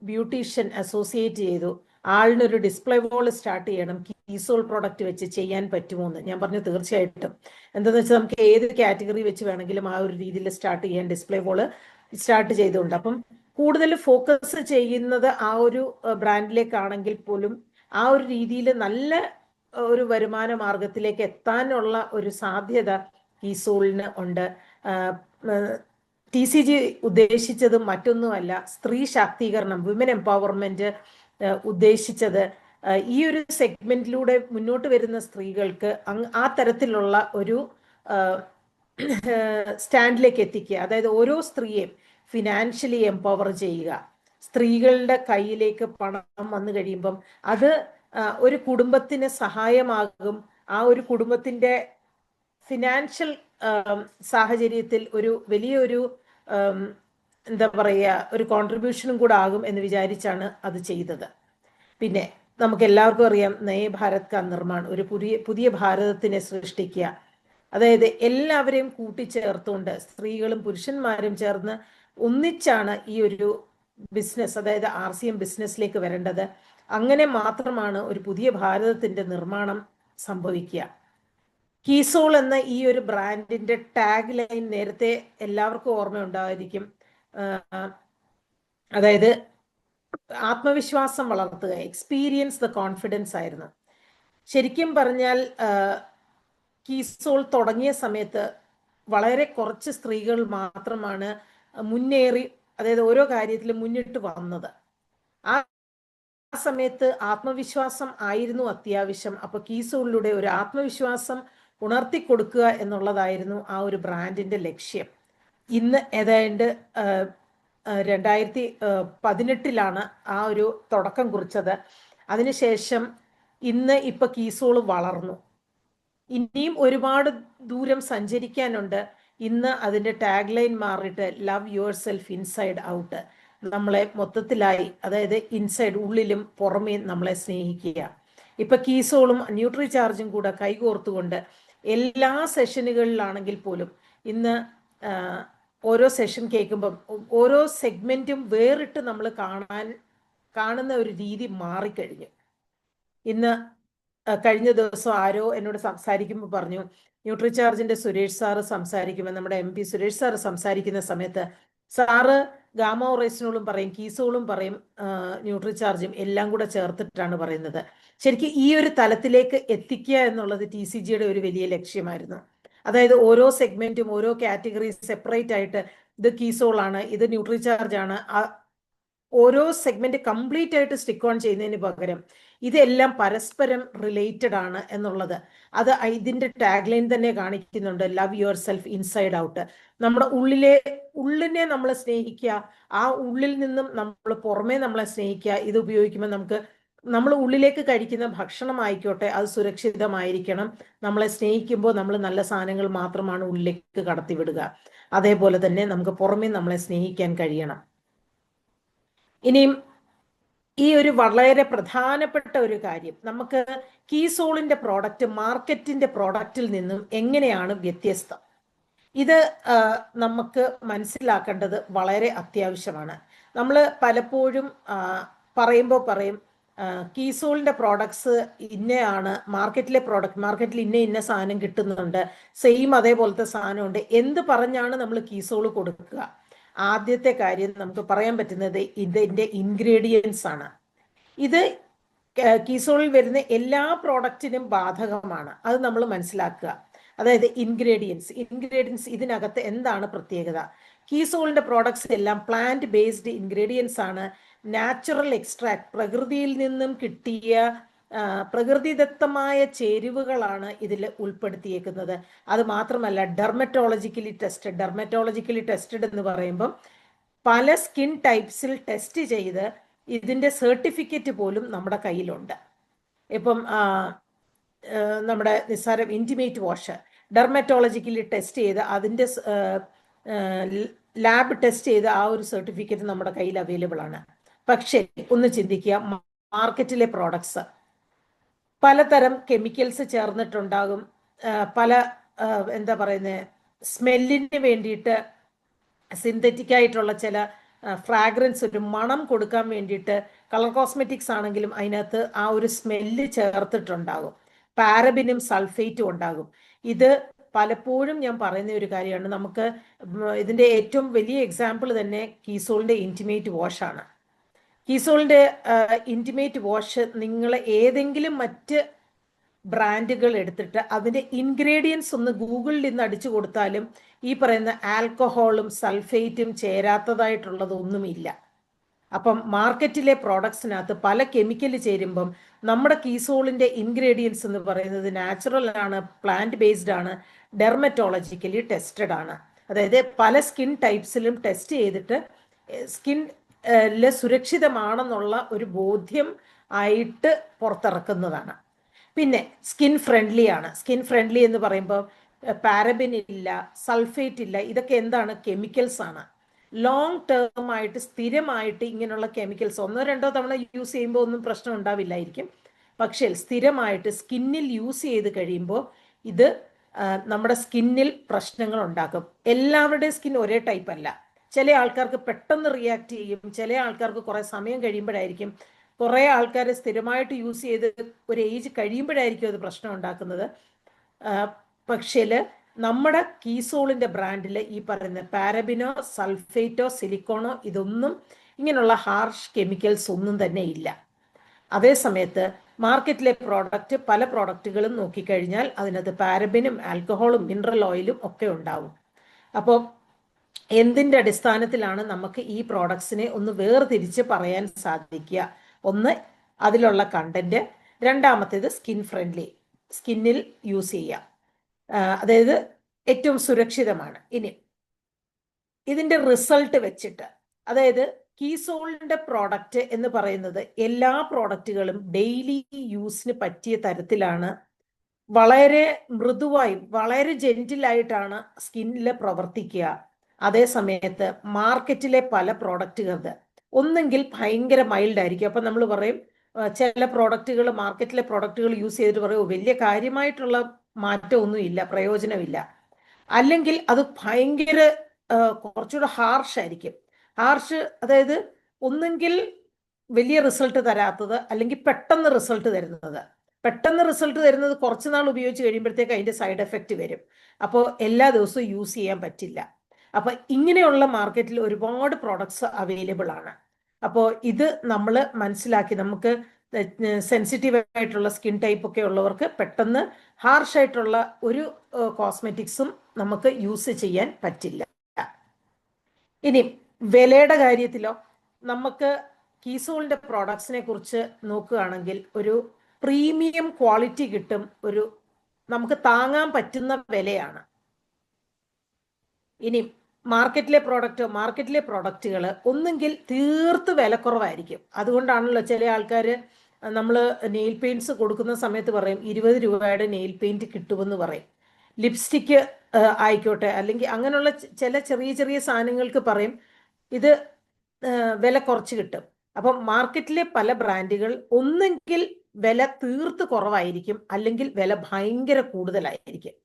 ബ്യൂട്ടീഷ്യൻ അസോസിയേറ്റ് ചെയ്തു, ആളിനൊരു ഡിസ്പ്ലേ വോൾ സ്റ്റാർട്ട് ചെയ്യണം, കീസോൾ പ്രോഡക്റ്റ് വെച്ച് ചെയ്യാൻ പറ്റുമോ എന്ന്. ഞാൻ പറഞ്ഞു തീർച്ചയായിട്ടും. എന്താണെന്ന് വെച്ചാൽ നമുക്ക് ഏത് കാറ്റഗറി വെച്ച് വേണമെങ്കിലും ആ ഒരു രീതിയിൽ സ്റ്റാർട്ട് ചെയ്യാൻ ഡിസ്പ്ലേ വോള് സ്റ്റാർട്ട് ചെയ്തുകൊണ്ട്. അപ്പം കൂടുതൽ ഫോക്കസ് ചെയ്യുന്നത് ആ ഒരു ബ്രാൻഡിലേക്കാണെങ്കിൽ പോലും ആ ഒരു രീതിയിൽ നല്ല ഒരു വരുമാന മാർഗത്തിലേക്ക് എത്താനുള്ള ഒരു സാധ്യത കീസോളിന് ഉണ്ട്. TCG ഉദ്ദേശിച്ചത് മറ്റൊന്നുമല്ല, സ്ത്രീ ശാക്തീകരണം, വിമൻ എംപവർമെന്റ് ഉദ്ദേശിച്ചത് ഈ ഒരു സെഗ്മെന്റിലൂടെ മുന്നോട്ട് വരുന്ന സ്ത്രീകൾക്ക് ആ തരത്തിലുള്ള ഒരു സ്റ്റാൻഡിലേക്ക് എത്തിക്കുക. അതായത് ഓരോ സ്ത്രീയെയും ഫിനാൻഷ്യലി എംപവർ ചെയ്യുക. സ്ത്രീകളുടെ കയ്യിലേക്ക് പണം വന്നു കഴിയുമ്പം അത് ഒരു കുടുംബത്തിന് സഹായമാകും. ആ ഒരു കുടുംബത്തിന്റെ ഫിനാൻഷ്യൽ സാഹചര്യത്തിൽ ഒരു വലിയൊരു എന്താ പറയുക, ഒരു കോൺട്രിബ്യൂഷനും കൂടെ ആകും എന്ന് വിചാരിച്ചാണ് അത് ചെയ്തത്. പിന്നെ നമുക്ക് എല്ലാവർക്കും അറിയാം, നയേ ഭാരത് കാ നിർമ്മാൺ, ഒരു പുതിയ ഭാരതത്തിനെ സൃഷ്ടിക്കുക. അതായത് എല്ലാവരെയും കൂട്ടിച്ചേർത്തുകൊണ്ട് സ്ത്രീകളും പുരുഷന്മാരും ചേർന്ന് ഒന്നിച്ചാണ് ഈ ഒരു ബിസിനസ്, അതായത് RCM ബിസിനസ്സിലേക്ക് വരേണ്ടത്. അങ്ങനെ മാത്രമാണ് ഒരു പുതിയ ഭാരതത്തിന്റെ നിർമ്മാണം സംഭവിക്കുക. കീസോൾ എന്ന ഈ ഒരു ബ്രാൻഡിന്റെ ടാഗ് ലൈൻ നേരത്തെ എല്ലാവർക്കും ഓർമ്മയുണ്ടായിരിക്കും. അതായത് ആത്മവിശ്വാസം വളർത്തുക, എക്സ്പീരിയൻസ് ദ കോൺഫിഡൻസ് ആയിരുന്നു. ശരിക്കും പറഞ്ഞാൽ കീസോൾ തുടങ്ങിയ സമയത്ത് വളരെ കുറച്ച് സ്ത്രീകൾ മാത്രമാണ് മുന്നേറി, അതായത് ഓരോ കാര്യത്തിലും മുന്നിട്ട് വന്നത്. ആ സമയത്ത് ആത്മവിശ്വാസം ആയിരുന്നു അത്യാവശ്യം. അപ്പൊ കീസോളിലൂടെ ഒരു ആത്മവിശ്വാസം ഉണർത്തി കൊടുക്കുക എന്നുള്ളതായിരുന്നു ആ ഒരു ബ്രാൻഡിന്റെ ലക്ഷ്യം. ഇന്ന് ഏതാണ്ട് 2018 ആ ഒരു തുടക്കം കുറിച്ചത്. അതിനുശേഷം ഇന്ന് ഇപ്പൊ കീസോള് വളർന്നു. ഇനിയും ഒരുപാട് ദൂരം സഞ്ചരിക്കാനുണ്ട്. ഇന്ന് അതിന്റെ ടാഗ് ലൈൻ മാറിയിട്ട് love your self inside out. നമ്മളെ മൊത്തത്തിലായി, അതായത് ഇൻസൈഡ്, ഉള്ളിലും പുറമേയും നമ്മളെ സ്നേഹിക്കുക. ഇപ്പൊ കീസോളും ന്യൂട്രി ചാർജും കൂടെ കൈകോർത്തുകൊണ്ട് എല്ലാ സെഷനുകളിലാണെങ്കിൽ പോലും ഇന്ന് ഓരോ സെഷൻ കേൾക്കുമ്പം ഓരോ സെഗ്മെന്റും വേറിട്ട് നമ്മൾ കാണുന്ന ഒരു രീതി മാറിക്കഴിഞ്ഞു. ഇന്ന് കഴിഞ്ഞ ദിവസം ആരോ എന്നോട് സംസാരിക്കുമ്പോൾ പറഞ്ഞു, ന്യൂട്രി ചാർജിന്റെ സുരേഷ് സാറ് സംസാരിക്കുമ്പോൾ, നമ്മുടെ MP സുരേഷ് സാറ് സംസാരിക്കുന്ന സമയത്ത് സാറ് ഗാമ ഓറേസിനോളും പറയും, കീസോളും പറയും, ന്യൂട്രി ചാർജും എല്ലാം കൂടെ ചേർത്തിട്ടാണ് പറയുന്നത്. ശരിക്കും ഈ ഒരു തലത്തിലേക്ക് എത്തിക്കുക എന്നുള്ളത് TCGയുടെ ഒരു വലിയ ലക്ഷ്യമായിരുന്നു. അതായത് ഓരോ സെഗ്മെന്റും ഓരോ കാറ്റഗറി സെപ്പറേറ്റ് ആയിട്ട്, ഇത് കീസോൾ ആണ്, ഇത് ന്യൂട്രി ചാർജ് ആണ്, ഓരോ സെഗ്മെന്റ് കംപ്ലീറ്റ് ആയിട്ട് സ്റ്റിക്ക് ഓൺ ചെയ്യുന്നതിന് പകരം ഇതെല്ലാം പരസ്പരം റിലേറ്റഡ് ആണ് എന്നുള്ളത് അത് ഇതിന്റെ ടാഗ് ലൈൻ തന്നെ കാണിക്കുന്നുണ്ട്. Love your self inside out. നമ്മുടെ ഉള്ളിനെ നമ്മൾ സ്നേഹിക്കുക, ആ ഉള്ളിൽ നിന്നും നമ്മൾ പുറമേ നമ്മളെ സ്നേഹിക്കുക. ഇത് ഉപയോഗിക്കുമ്പോൾ നമ്മൾ ഉള്ളിലേക്ക് കഴിക്കുന്ന ഭക്ഷണം ആയിക്കോട്ടെ, അത് സുരക്ഷിതമായിരിക്കണം. നമ്മളെ സ്നേഹിക്കുമ്പോൾ നമ്മൾ നല്ല സാധനങ്ങൾ മാത്രമാണ് ഉള്ളിലേക്ക് കടത്തിവിടുക. അതേപോലെ തന്നെ നമുക്ക് പുറമേ നമ്മളെ സ്നേഹിക്കാൻ കഴിയണം. ഇനിയും ഈ ഒരു വളരെ പ്രധാനപ്പെട്ട ഒരു കാര്യം, നമുക്ക് കീസോളിന്റെ പ്രോഡക്റ്റ് മാർക്കറ്റിന്റെ പ്രോഡക്റ്റിൽ നിന്നും എങ്ങനെയാണ് വ്യത്യസ്തം, ഇത് നമുക്ക് മനസ്സിലാക്കേണ്ടത് വളരെ അത്യാവശ്യമാണ്. നമ്മൾ പലപ്പോഴും പറയുമ്പോൾ പറയും കീസോളിന്റെ പ്രോഡക്ട്സ് ഇന്നയാണ്, മാർക്കറ്റിൽ ഇന്ന സാധനം കിട്ടുന്നുണ്ട്, സെയിം അതേപോലത്തെ സാധനമുണ്ട്, എന്ത് പറഞ്ഞാണ് നമ്മൾ കീസോൾ കൊടുക്കുക? ആദ്യത്തെ കാര്യം നമുക്ക് പറയാൻ പറ്റുന്നത് ഇതിന്റെ ഇൻഗ്രീഡിയൻസ് ആണ്. ഇത് കീസോളിൽ വരുന്ന എല്ലാ പ്രോഡക്റ്റിനും ബാധകമാണ്. അത് നമ്മൾ മനസ്സിലാക്കുക. അതായത് ഇൻഗ്രീഡിയൻസ് ഇതിനകത്ത് എന്താണ് പ്രത്യേകത? കീസോളിന്റെ പ്രോഡക്ട്സ് എല്ലാം പ്ലാന്റ് ബേസ്ഡ് ഇൻഗ്രീഡിയൻസ് ആണ്. നാച്ചുറൽ എക്സ്ട്രാക്ട്, പ്രകൃതിയിൽ നിന്നും കിട്ടിയ പ്രകൃതിദത്തമായ ചേരുവകളാണ് ഇതിൽ ഉൾപ്പെടുത്തിയേക്കുന്നത്. അത് മാത്രമല്ല ഡെർമറ്റോളജിക്കലി ടെസ്റ്റഡ് എന്ന് പറയുമ്പം പല സ്കിൻ ടൈപ്സിൽ ടെസ്റ്റ് ചെയ്ത് ഇതിന്റെ സർട്ടിഫിക്കറ്റ് പോലും നമ്മുടെ കയ്യിലുണ്ട്. ഇപ്പം നമ്മുടെ നിസ്സാരം ഇന്റിമേറ്റ് വാഷ് ഡെർമറ്റോളജിക്കലി ടെസ്റ്റ് ചെയ്ത് അതിന്റെ ലാബ് ടെസ്റ്റ് ചെയ്ത് ആ ഒരു സർട്ടിഫിക്കറ്റ് നമ്മുടെ കയ്യിൽ അവൈലബിൾ ആണ്. പക്ഷേ ഒന്ന് ചിന്തിക്കുക, മാർക്കറ്റിലെ പ്രോഡക്ട്സ് പലതരം കെമിക്കൽസ് ചേർന്നിട്ടുണ്ടാകും. പല എന്താ പറയുന്നത്, സ്മെല്ലിന് വേണ്ടിയിട്ട് സിന്തറ്റിക് ആയിട്ടുള്ള ചില ഫ്രാഗ്രൻസ്, ഒരു മണം കൊടുക്കാൻ വേണ്ടിയിട്ട് കളർ കോസ്മെറ്റിക്സ് ആണെങ്കിലും അതിനകത്ത് ആ ഒരു സ്മെല്ല് ചേർത്തിട്ടുണ്ടാകും. പാരബിനും സൾഫേറ്റും ഉണ്ടാകും. ഇത് പലപ്പോഴും ഞാൻ പറയുന്ന ഒരു കാര്യമാണ്. നമുക്ക് ഇതിന്റെ ഏറ്റവും വലിയ എക്സാമ്പിൾ തന്നെ കീസോളിന്റെ ഇന്റിമേറ്റ് വാഷ് ആണ്. കീസോളിന്റെ ഇന്റിമേറ്റ് വാഷ് നിങ്ങൾ ഏതെങ്കിലും മറ്റ് ബ്രാൻഡുകൾ എടുത്തിട്ട് അതിന്റെ ഇൻഗ്രീഡിയൻസ് ഒന്ന് ഗൂഗിളിൽ നിന്ന് അടിച്ചു കൊടുത്താലും ഈ പറയുന്ന ആൽക്കഹോളും സൾഫേറ്റും ചേരാത്തതായിട്ടുള്ളതൊന്നുമില്ല. അപ്പം മാർക്കറ്റിലെ പ്രോഡക്ട്സിനകത്ത് പല കെമിക്കൽ ചേരുമ്പം നമ്മുടെ കീസോളിൻ്റെ ഇൻഗ്രീഡിയൻസ് എന്ന് പറയുന്നത് നാച്ചുറൽ ആണ്, പ്ലാന്റ് ബേസ്ഡ് ആണ്, ഡെർമറ്റോളജിക്കലി ടെസ്റ്റഡ് ആണ്. അതായത് പല സ്കിൻ ടൈപ്സിലും ടെസ്റ്റ് ചെയ്തിട്ട് സ്കിന്നില് സുരക്ഷിതമാണെന്നുള്ള ഒരു ബോധ്യം ആയിട്ട് പുറത്തിറക്കുന്നതാണ്. പിന്നെ സ്കിൻ ഫ്രണ്ട്ലി ആണ്. സ്കിൻ ഫ്രണ്ട്ലി എന്ന് പറയുമ്പോൾ പാരബിൻ ഇല്ല, സൾഫേറ്റ് ഇല്ല. ഇതൊക്കെ എന്താണ്? കെമിക്കൽസ് ആണ്. ലോങ് ടേം ആയിട്ട് സ്ഥിരമായിട്ട് ഇങ്ങനെയുള്ള കെമിക്കൽസ് 1-2 തവണ യൂസ് ചെയ്യുമ്പോൾ ഒന്നും പ്രശ്നം ഉണ്ടാവില്ലായിരിക്കും. പക്ഷേ സ്ഥിരമായിട്ട് സ്കിന്നിൽ യൂസ് ചെയ്ത് കഴിയുമ്പോൾ ഇത് നമ്മുടെ സ്കിന്നിൽ പ്രശ്നങ്ങൾ ഉണ്ടാക്കും. എല്ലാവരുടെയും സ്കിൻ ഒരേ ടൈപ്പ് അല്ല. ചില ആൾക്കാർക്ക് പെട്ടെന്ന് റിയാക്ട് ചെയ്യും, ചില ആൾക്കാർക്ക് കുറേ സമയം കഴിയുമ്പോഴായിരിക്കും, കുറേ ആൾക്കാർ സ്ഥിരമായിട്ട് യൂസ് ചെയ്ത് ഒരു ഏജ് കഴിയുമ്പോഴായിരിക്കും അത് പ്രശ്നം ഉണ്ടാക്കുന്നത്. പക്ഷേ നമ്മുടെ കീസോളിൻ്റെ ബ്രാൻഡിൽ ഈ പറയുന്ന പാരബിനോ സൾഫേറ്റോ സിലിക്കോണോ ഇതൊന്നും ഇങ്ങനെയുള്ള ഹാർഷ് കെമിക്കൽസ് ഒന്നും തന്നെ ഇല്ല. അതേ സമയത്ത് മാർക്കറ്റിലെ പ്രോഡക്റ്റ് പല പ്രോഡക്റ്റുകളും നോക്കിക്കഴിഞ്ഞാൽ അതിനകത്ത് പാരബിനും ആൽക്കഹോളും മിനറൽ ഓയിലും ഒക്കെ ഉണ്ടാവും. അപ്പോൾ എന്തിൻ്റെ അടിസ്ഥാനത്തിലാണ് നമുക്ക് ഈ പ്രോഡക്ട്സിനെ ഒന്ന് വേർതിരിച്ച് പറയാൻ സാധിക്കുക? ഒന്ന്, അതിലുള്ള കണ്ടന്റ്. രണ്ടാമത്തേത് സ്കിൻ ഫ്രണ്ട്ലി, സ്കിന്നിൽ യൂസ് ചെയ്യാം, അതായത് ഏറ്റവും സുരക്ഷിതമാണ്. ഇനി ഇതിൻ്റെ റിസൾട്ട് വെച്ചിട്ട്, അതായത് കീസോളിൻ്റെ പ്രോഡക്റ്റ് എന്ന് പറയുന്നത് എല്ലാ പ്രോഡക്റ്റുകളും ഡെയിലി യൂസിന് പറ്റിയ തരത്തിലാണ്, വളരെ മൃദുവായി വളരെ ജെന്റിലായിട്ടാണ് സ്കിന്നിൽ പ്രവർത്തിക്കുക. അതേ സമയത്ത് മാർക്കറ്റിലെ പല പ്രോഡക്റ്റുകൾക്ക് ഒന്നെങ്കിൽ ഭയങ്കര മൈൽഡ് ആയിരിക്കും. അപ്പം നമ്മൾ പറയും ചില പ്രോഡക്റ്റുകൾ, മാർക്കറ്റിലെ പ്രോഡക്റ്റുകൾ യൂസ് ചെയ്തിട്ട് പറയും വലിയ കാര്യമായിട്ടുള്ള മാറ്റമൊന്നും ഇല്ല, പ്രയോജനമില്ല. അല്ലെങ്കിൽ അത് ഭയങ്കര കുറച്ചുകൂടെ ഹാർഷ് ആയിരിക്കും. ഹാർഷ് അതായത് ഒന്നെങ്കിൽ വലിയ റിസൾട്ട് തരാത്തത്, അല്ലെങ്കിൽ പെട്ടെന്ന് റിസൾട്ട് തരുന്നത്. പെട്ടെന്ന് റിസൾട്ട് തരുന്നത് കുറച്ച് നാൾ ഉപയോഗിച്ച് കഴിയുമ്പോഴത്തേക്ക് അതിൻ്റെ സൈഡ് എഫക്റ്റ് വരും. അപ്പോൾ എല്ലാ ദിവസവും യൂസ് ചെയ്യാൻ പറ്റില്ല. അപ്പോൾ ഇങ്ങനെയുള്ള മാർക്കറ്റിൽ ഒരുപാട് പ്രോഡക്ട്സ് അവൈലബിൾ ആണ്. അപ്പോൾ ഇത് നമ്മൾ മനസ്സിലാക്കി, നമുക്ക് സെൻസിറ്റീവ് ആയിട്ടുള്ള സ്കിൻ ടൈപ്പ് ഒക്കെ ഉള്ളവർക്ക് പെട്ടെന്ന് ഹാർഷ് ആയിട്ടുള്ള ഒരു കോസ്മെറ്റിക്സും നമുക്ക് യൂസ് ചെയ്യാൻ പറ്റില്ല. ഇനി വിലയുടെ കാര്യത്തിലോ, നമുക്ക് കീസോളിൻ്റെ പ്രോഡക്ട്സിനെ കുറിച്ച് നോക്കുകയാണെങ്കിൽ ഒരു പ്രീമിയം ക്വാളിറ്റി കിട്ടും, ഒരു നമുക്ക് താങ്ങാൻ പറ്റുന്ന വിലയാണ്. ഇനി മാർക്കറ്റിലെ പ്രോഡക്റ്റുകൾ ഒന്നെങ്കിൽ തീർത്ത് വിലക്കുറവായിരിക്കും. അതുകൊണ്ടാണല്ലോ ചില ആൾക്കാർ നമ്മൾ നെയിൽ പെയിൻറ്റ്സ് കൊടുക്കുന്ന സമയത്ത് പറയും 20 രൂപയുടെ നെയിൽ പെയിൻറ്റ് കിട്ടുമെന്ന് പറയും. ലിപ്സ്റ്റിക്ക് ആയിക്കോട്ടെ, അല്ലെങ്കിൽ അങ്ങനെയുള്ള ചില ചെറിയ ചെറിയ സാധനങ്ങൾക്ക് പറയും ഇത് വില കുറച്ച് കിട്ടും. അപ്പം മാർക്കറ്റിലെ പല ബ്രാൻഡുകൾ ഒന്നെങ്കിൽ വില തീർത്ത് കുറവായിരിക്കും, അല്ലെങ്കിൽ വില ഭയങ്കര കൂടുതലായിരിക്കും.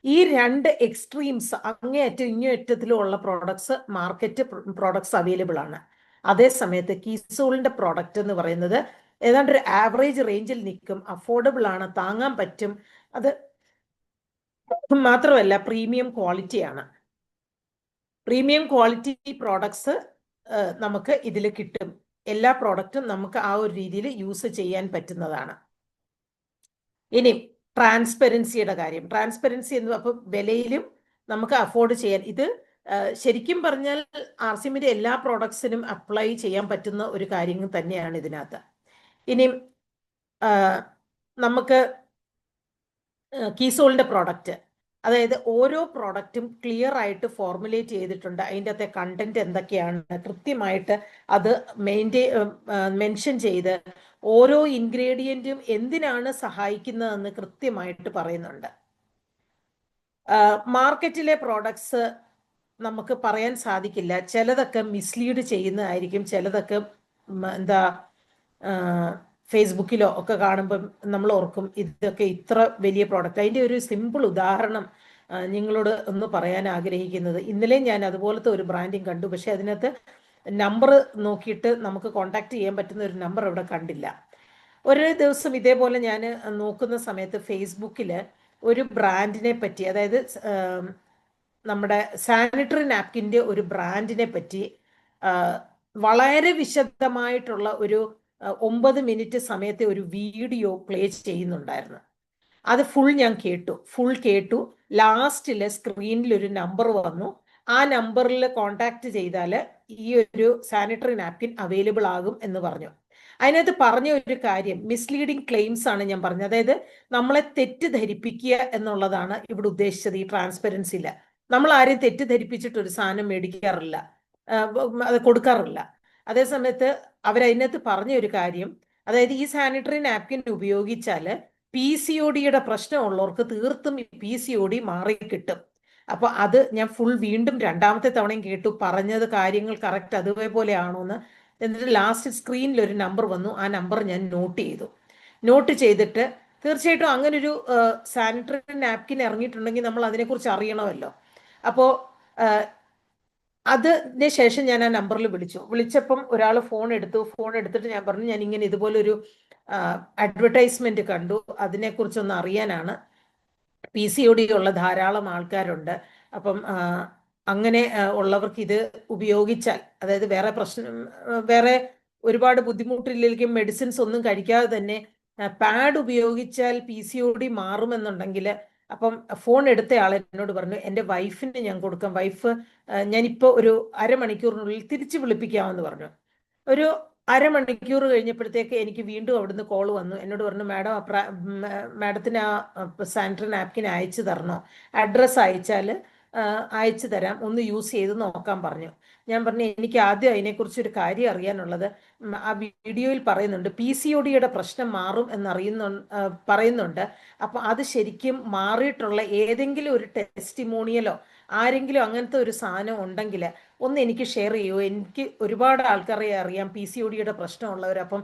ഈ രണ്ട് എക്സ്ട്രീംസ്, അങ്ങേയറ്റം ഇങ്ങേയറ്റത്തിലും ഉള്ള മാർക്കറ്റ് പ്രോഡക്ട്സ് അവൈലബിൾ ആണ്. അതേ സമയത്ത് കീസോളിൻ്റെ പ്രോഡക്റ്റ് എന്ന് പറയുന്നത് ഏതാണ്ട് ഒരു ആവറേജ് റേഞ്ചിൽ നിൽക്കും, അഫോർഡബിൾ ആണ്, താങ്ങാൻ പറ്റും. അത് മാത്രമല്ല പ്രീമിയം ക്വാളിറ്റിയാണ്. പ്രീമിയം ക്വാളിറ്റി പ്രോഡക്ട്സ് നമുക്ക് ഇതിൽ കിട്ടും. എല്ലാ പ്രോഡക്റ്റും നമുക്ക് ആ ഒരു രീതിയിൽ യൂസ് ചെയ്യാൻ പറ്റുന്നതാണ്. ഇനി ട്രാൻസ്പെറൻസിയുടെ കാര്യം. ട്രാൻസ്പെറൻസി എന്ന് അപ്പോൾ വിലയിലും നമുക്ക് അഫോർഡ് ചെയ്യാൻ, ഇത് ശരിക്കും പറഞ്ഞാൽ ആർസിഎമ്മിൻ്റെ എല്ലാ പ്രോഡക്ട്സിനും അപ്ലൈ ചെയ്യാൻ പറ്റുന്ന ഒരു കാര്യം തന്നെയാണ് ഇതിനകത്ത്. ഇനി നമുക്ക് കീസോളിൻ്റെ പ്രോഡക്റ്റ്, അതായത് ഓരോ പ്രോഡക്റ്റും ക്ലിയർ ആയിട്ട് ഫോർമുലേറ്റ് ചെയ്തിട്ടുണ്ട്. അതിൻ്റെ അകത്തെ കണ്ടന്റ് എന്തൊക്കെയാണ് കൃത്യമായിട്ട് അത് മെൻഷൻ ചെയ്ത് ഓരോ ഇൻഗ്രീഡിയൻറ്റും എന്തിനാണ് സഹായിക്കുന്നതെന്ന് കൃത്യമായിട്ട് പറയുന്നുണ്ട്. മാർക്കറ്റിലെ പ്രോഡക്ട്സ് നമുക്ക് പറയാൻ സാധിക്കില്ല, ചിലതൊക്കെ മിസ്ലീഡ് ചെയ്യുന്നതായിരിക്കും, ചിലതൊക്കെ എന്താ ഫേസ്ബുക്കിലോ ഒക്കെ കാണുമ്പം നമ്മൾ ഓർക്കും ഇതൊക്കെ ഇത്ര വലിയ പ്രോഡക്റ്റ്. അതിൻ്റെ ഒരു സിമ്പിൾ ഉദാഹരണം നിങ്ങളോട് ഒന്ന് പറയാൻ ആഗ്രഹിക്കുന്നത്, ഇന്നലെ ഞാൻ അതുപോലത്തെ ഒരു ബ്രാൻഡിങ് കണ്ടു, പക്ഷെ അതിനകത്ത് നമ്പർ നോക്കിയിട്ട് നമുക്ക് കോണ്ടാക്ട് ചെയ്യാൻ പറ്റുന്ന ഒരു നമ്പർ ഇവിടെ കണ്ടില്ല. ഒരു ദിവസം ഇതേപോലെ ഞാൻ നോക്കുന്ന സമയത്ത് ഫേസ്ബുക്കിൽ ഒരു ബ്രാൻഡിനെ പറ്റി, അതായത് നമ്മുടെ സാനിറ്ററി നാപ്കിൻ്റെ ഒരു ബ്രാൻഡിനെ പറ്റി വളരെ വിശദമായിട്ടുള്ള ഒരു 9 മിനിറ്റ് സമയത്തെ ഒരു വീഡിയോ പ്ലേ ചെയ്യുന്നുണ്ടായിരുന്നു. അത് ഞാൻ ഫുൾ കേട്ടു. ലാസ്റ്റിൽ സ്ക്രീനിൽ ഒരു നമ്പർ വന്നു. ആ നമ്പറിൽ കോണ്ടാക്ട് ചെയ്താൽ ഈ ഒരു സാനിറ്ററി നാപ്കിൻ അവൈലബിൾ ആകും എന്ന് പറഞ്ഞു. അതിനകത്ത് പറഞ്ഞ ഒരു കാര്യം മിസ്ലീഡിങ് ക്ലെയിംസ് ആണ് ഞാൻ പറഞ്ഞത്. അതായത് നമ്മളെ തെറ്റിദ്ധരിപ്പിക്കുക എന്നുള്ളതാണ് ഇവിടെ ഉദ്ദേശിച്ചത്. ഈ ട്രാൻസ്പെറൻസിയിൽ നമ്മൾ ആരെയും തെറ്റിദ്ധരിപ്പിച്ചിട്ട് ഒരു സാധനം മേടിക്കാറില്ല, അത് കൊടുക്കാറില്ല. അതേസമയത്ത് അവരതിനകത്ത് പറഞ്ഞ ഒരു കാര്യം, അതായത് ഈ സാനിറ്ററി നാപ്കിൻ ഉപയോഗിച്ചാൽ PCOD-യുടെ പ്രശ്നമുള്ളവർക്ക് തീർത്തും PCOD മാറിക്കിട്ടും. അപ്പൊ അത് ഞാൻ ഫുൾ വീണ്ടും രണ്ടാമത്തെ തവണയും കേട്ടു, പറഞ്ഞത് കാര്യങ്ങൾ കറക്റ്റ് അതുപോലെ ആണോന്ന്. എന്നിട്ട് ലാസ്റ്റ് സ്ക്രീനിൽ ഒരു നമ്പർ വന്നു, ആ നമ്പർ ഞാൻ നോട്ട് ചെയ്തിട്ട് തീർച്ചയായിട്ടും അങ്ങനൊരു സാനിറ്ററി നാപ്കിൻ ഇറങ്ങിയിട്ടുണ്ടെങ്കിൽ നമ്മൾ അതിനെക്കുറിച്ച് അറിയണമല്ലോ. അപ്പോൾ അതിന് ശേഷം ഞാൻ ആ നമ്പറിൽ വിളിച്ചപ്പം ഒരാൾ ഫോൺ എടുത്തിട്ട് ഞാൻ പറഞ്ഞു, ഞാൻ ഇങ്ങനെ ഇതുപോലൊരു അഡ്വർടൈസ്മെന്റ് കണ്ടു, അതിനെക്കുറിച്ചൊന്ന് അറിയാനാണ്. PCOD ഉള്ള ധാരാളം ആൾക്കാരുണ്ട്, അപ്പം അങ്ങനെ ഉള്ളവർക്ക് ഇത് ഉപയോഗിച്ചാൽ, അതായത് വേറെ ഒരുപാട് ബുദ്ധിമുട്ടില്ലെങ്കിലും മെഡിസിൻസ് ഒന്നും കഴിക്കാതെ തന്നെ പാഡ് ഉപയോഗിച്ചാൽ PCOD മാറുമെന്നുണ്ടെങ്കിൽ, അപ്പം ഫോൺ എടുത്ത ആൾ എന്നോട് പറഞ്ഞു എൻ്റെ വൈഫിന് ഞാൻ കൊടുക്കാം, ഞാനിപ്പോൾ ഒരു അരമണിക്കൂറിനുള്ളിൽ തിരിച്ചു വിളിപ്പിക്കാമെന്ന് പറഞ്ഞു. ഒരു അരമണിക്കൂർ കഴിഞ്ഞപ്പോഴത്തേക്ക് എനിക്ക് വീണ്ടും അവിടുന്ന് കോൾ വന്നു. എന്നോട് പറഞ്ഞു, മാഡത്തിന് ആ സാനിറ്ററി നാപ്കിൻ അയച്ചു തരണോ, അഡ്രസ്സ് അയച്ചാൽ അയച്ചു തരാം, ഒന്ന് യൂസ് ചെയ്ത് നോക്കാൻ പറഞ്ഞു. ഞാൻ പറഞ്ഞു, എനിക്ക് ആദ്യം അതിനെക്കുറിച്ച് ഒരു കാര്യം അറിയാനുള്ളത്, ആ വീഡിയോയിൽ പറയുന്നുണ്ട് PCOD-യുടെ പ്രശ്നം മാറും പറയുന്നുണ്ട്. അപ്പൊ അത് ശരിക്കും മാറിയിട്ടുള്ള ഏതെങ്കിലും ഒരു ടെസ്റ്റിമോണിയലോ ആരെങ്കിലും അങ്ങനത്തെ ഒരു സാധനം ഉണ്ടെങ്കിൽ ഒന്ന് എനിക്ക് ഷെയർ ചെയ്യുമോ? എനിക്ക് ഒരുപാട് ആൾക്കാരെ അറിയാം PCOD-യുടെ പ്രശ്നമുള്ളവർ. അപ്പം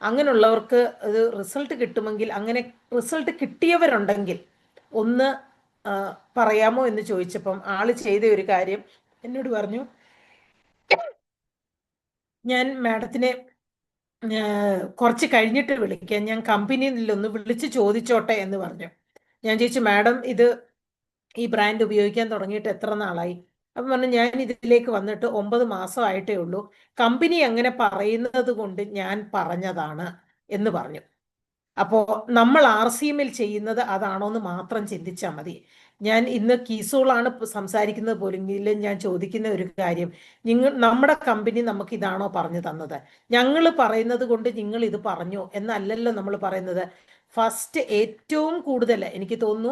അങ്ങനെയുള്ളവർക്ക് ഇത് റിസൾട്ട് കിട്ടുമെങ്കിൽ, അങ്ങനെ റിസൾട്ട് കിട്ടിയവരുണ്ടെങ്കിൽ ഒന്ന് പറയാമോ എന്ന് ചോദിച്ചപ്പം ആള് ചെയ്ത ഒരു കാര്യം എന്നോട് പറഞ്ഞു, ഞാൻ മാഡത്തിനെ കുറച്ച് കഴിഞ്ഞിട്ട് വിളിക്കാം, ഞാൻ കമ്പനിയിൽ ഒന്ന് വിളിച്ച് ചോദിച്ചോട്ടെ എന്ന് പറഞ്ഞു. ഞാൻ ചോദിച്ചു, മാഡം ഇത് ഈ ബ്രാൻഡ് ഉപയോഗിക്കാൻ തുടങ്ങിയിട്ട് എത്ര നാളായി? അപ്പം പറഞ്ഞു, ഞാൻ ഇതിലേക്ക് വന്നിട്ട് 9 മാസമായിട്ടേ ഉള്ളൂ, കമ്പനി അങ്ങനെ പറയുന്നത് കൊണ്ട് ഞാൻ പറഞ്ഞതാണ് എന്ന് പറഞ്ഞു. അപ്പോൾ നമ്മൾ RCMൽ ചെയ്യുന്നത് അതാണോ എന്ന് മാത്രം ചിന്തിച്ചാൽ മതി. ഞാൻ ഇന്ന് കീസോളാണ് സംസാരിക്കുന്നത് പോലെങ്കിലും ഞാൻ ചോദിക്കുന്ന ഒരു കാര്യം, നമ്മുടെ കമ്പനി നമുക്ക് ഇതാണോ പറഞ്ഞു തന്നത്? ഞങ്ങൾ പറയുന്നത് കൊണ്ട് നിങ്ങൾ ഇത് പറഞ്ഞു എന്നല്ലല്ലോ നമ്മൾ പറയുന്നത്. ഫസ്റ്റ് ഏറ്റവും കൂടുതൽ എനിക്ക് തോന്നുന്നു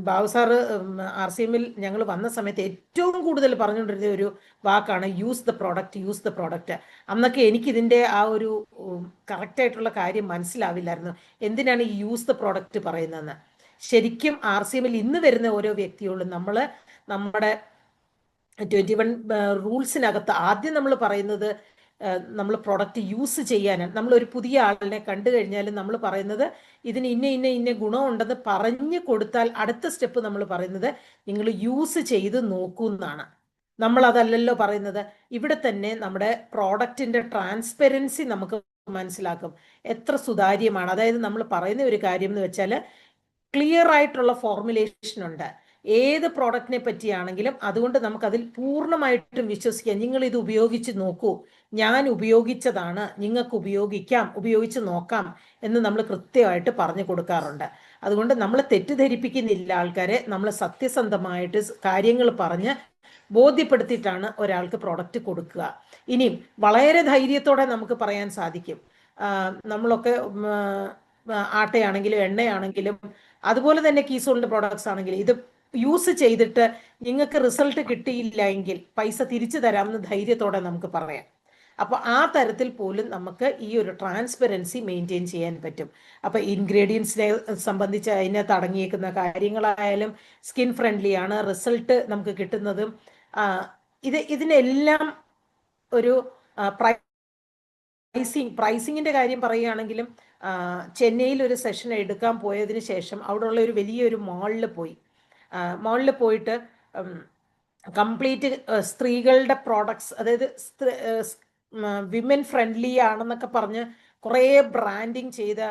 ബാബു സാറ് RCMൽ ഞങ്ങൾ വന്ന സമയത്ത് ഏറ്റവും കൂടുതൽ പറഞ്ഞുകൊണ്ടിരുന്ന ഒരു വാക്കാണ് യൂസ് ദ പ്രോഡക്റ്റ്. അന്നൊക്കെ എനിക്കിതിൻ്റെ ആ ഒരു കറക്റ്റായിട്ടുള്ള കാര്യം മനസ്സിലാവില്ലായിരുന്നു, എന്തിനാണ് ഈ യൂസ് ദ പ്രോഡക്റ്റ് പറയുന്നതെന്ന്. ശരിക്കും RCMൽ ഇന്ന് വരുന്ന ഓരോ വ്യക്തിയോടും നമ്മുടെ 21 റൂൾസിനകത്ത് ആദ്യം നമ്മൾ പറയുന്നത്, നമ്മൾ പ്രൊഡക്റ്റ് യൂസ് ചെയ്യാനാണ്. നമ്മളൊരു പുതിയ ആളിനെ കണ്ടു കഴിഞ്ഞാൽ നമ്മൾ പറയുന്നത് ഇതിന് ഇന്ന ഗുണമുണ്ടെന്ന് പറഞ്ഞു കൊടുത്താൽ അടുത്ത സ്റ്റെപ്പ് നമ്മൾ പറയുന്നത് നിങ്ങൾ യൂസ് ചെയ്ത് നോക്കൂ എന്നാണ്. നമ്മൾ അതല്ലല്ലോ പറയുന്നത്. ഇവിടെ തന്നെ നമ്മുടെ പ്രോഡക്റ്റിന്റെ ട്രാൻസ്പെറൻസി നമുക്ക് മനസ്സിലാക്കും, എത്ര സുതാര്യമാണ്. അതായത് നമ്മൾ പറയുന്ന ഒരു കാര്യം എന്ന് വെച്ചാൽ ക്ലിയർ ആയിട്ടുള്ള ഫോർമുലേഷൻ ഉണ്ട് ഏത് പ്രോഡക്റ്റിനെ പറ്റിയാണെങ്കിലും. അതുകൊണ്ട് നമുക്കതിൽ പൂർണ്ണമായിട്ടും വിശ്വസിക്കാം. നിങ്ങൾ ഇത് ഉപയോഗിച്ച് നോക്കൂ, ഞാൻ ഉപയോഗിച്ചതാണ്, നിങ്ങൾക്ക് ഉപയോഗിച്ച് നോക്കാം എന്ന് നമ്മൾ കൃത്യമായിട്ട് പറഞ്ഞു കൊടുക്കാറുണ്ട്. അതുകൊണ്ട് നമ്മൾ തെറ്റിദ്ധരിപ്പിക്കുന്നില്ല ആൾക്കാരെ, നമ്മൾ സത്യസന്ധമായിട്ട് കാര്യങ്ങൾ പറഞ്ഞ് ബോധ്യപ്പെടുത്തിയിട്ടാണ് ഒരാൾക്ക് പ്രോഡക്റ്റ് കൊടുക്കുക. ഇനിയും വളരെ ധൈര്യത്തോടെ നമുക്ക് പറയാൻ സാധിക്കും, നമ്മളൊക്കെ ആട്ടയാണെങ്കിലും എണ്ണയാണെങ്കിലും അതുപോലെ തന്നെ കീസോളിന്റെ പ്രോഡക്ട്സ് ആണെങ്കിലും ഇത് യൂസ് ചെയ്തിട്ട് നിങ്ങൾക്ക് റിസൾട്ട് കിട്ടിയില്ല എങ്കിൽ പൈസ തിരിച്ചു തരാമെന്ന് ധൈര്യത്തോടെ നമുക്ക് പറയാം. അപ്പൊ ആ തരത്തിൽ പോലും നമുക്ക് ഈ ഒരു ട്രാൻസ്പെറൻസി മെയിൻറ്റെയിൻ ചെയ്യാൻ പറ്റും. അപ്പൊ ഇൻഗ്രീഡിയൻസിനെ സംബന്ധിച്ച് അതിനകത്ത് അടങ്ങിയേക്കുന്ന കാര്യങ്ങളായാലും സ്കിൻ ഫ്രണ്ട്ലി ആണ്, റിസൾട്ട് നമുക്ക് കിട്ടുന്നതും ഇതിനെല്ലാം ഒരു പ്രൈസിങ്ങിന്റെ കാര്യം പറയുകയാണെങ്കിലും, ചെന്നൈയിൽ ഒരു സെഷൻ എടുക്കാൻ പോയതിന് ശേഷം അവിടെയുള്ള ഒരു വലിയൊരു മാളിൽ പോയിട്ട് കംപ്ലീറ്റ് സ്ത്രീകളുടെ പ്രോഡക്ട്സ്, അതായത് വിമൻ ഫ്രണ്ട്ലി ആണെന്നൊക്കെ പറഞ്ഞ് കുറേ ബ്രാൻഡിങ് ചെയ്ത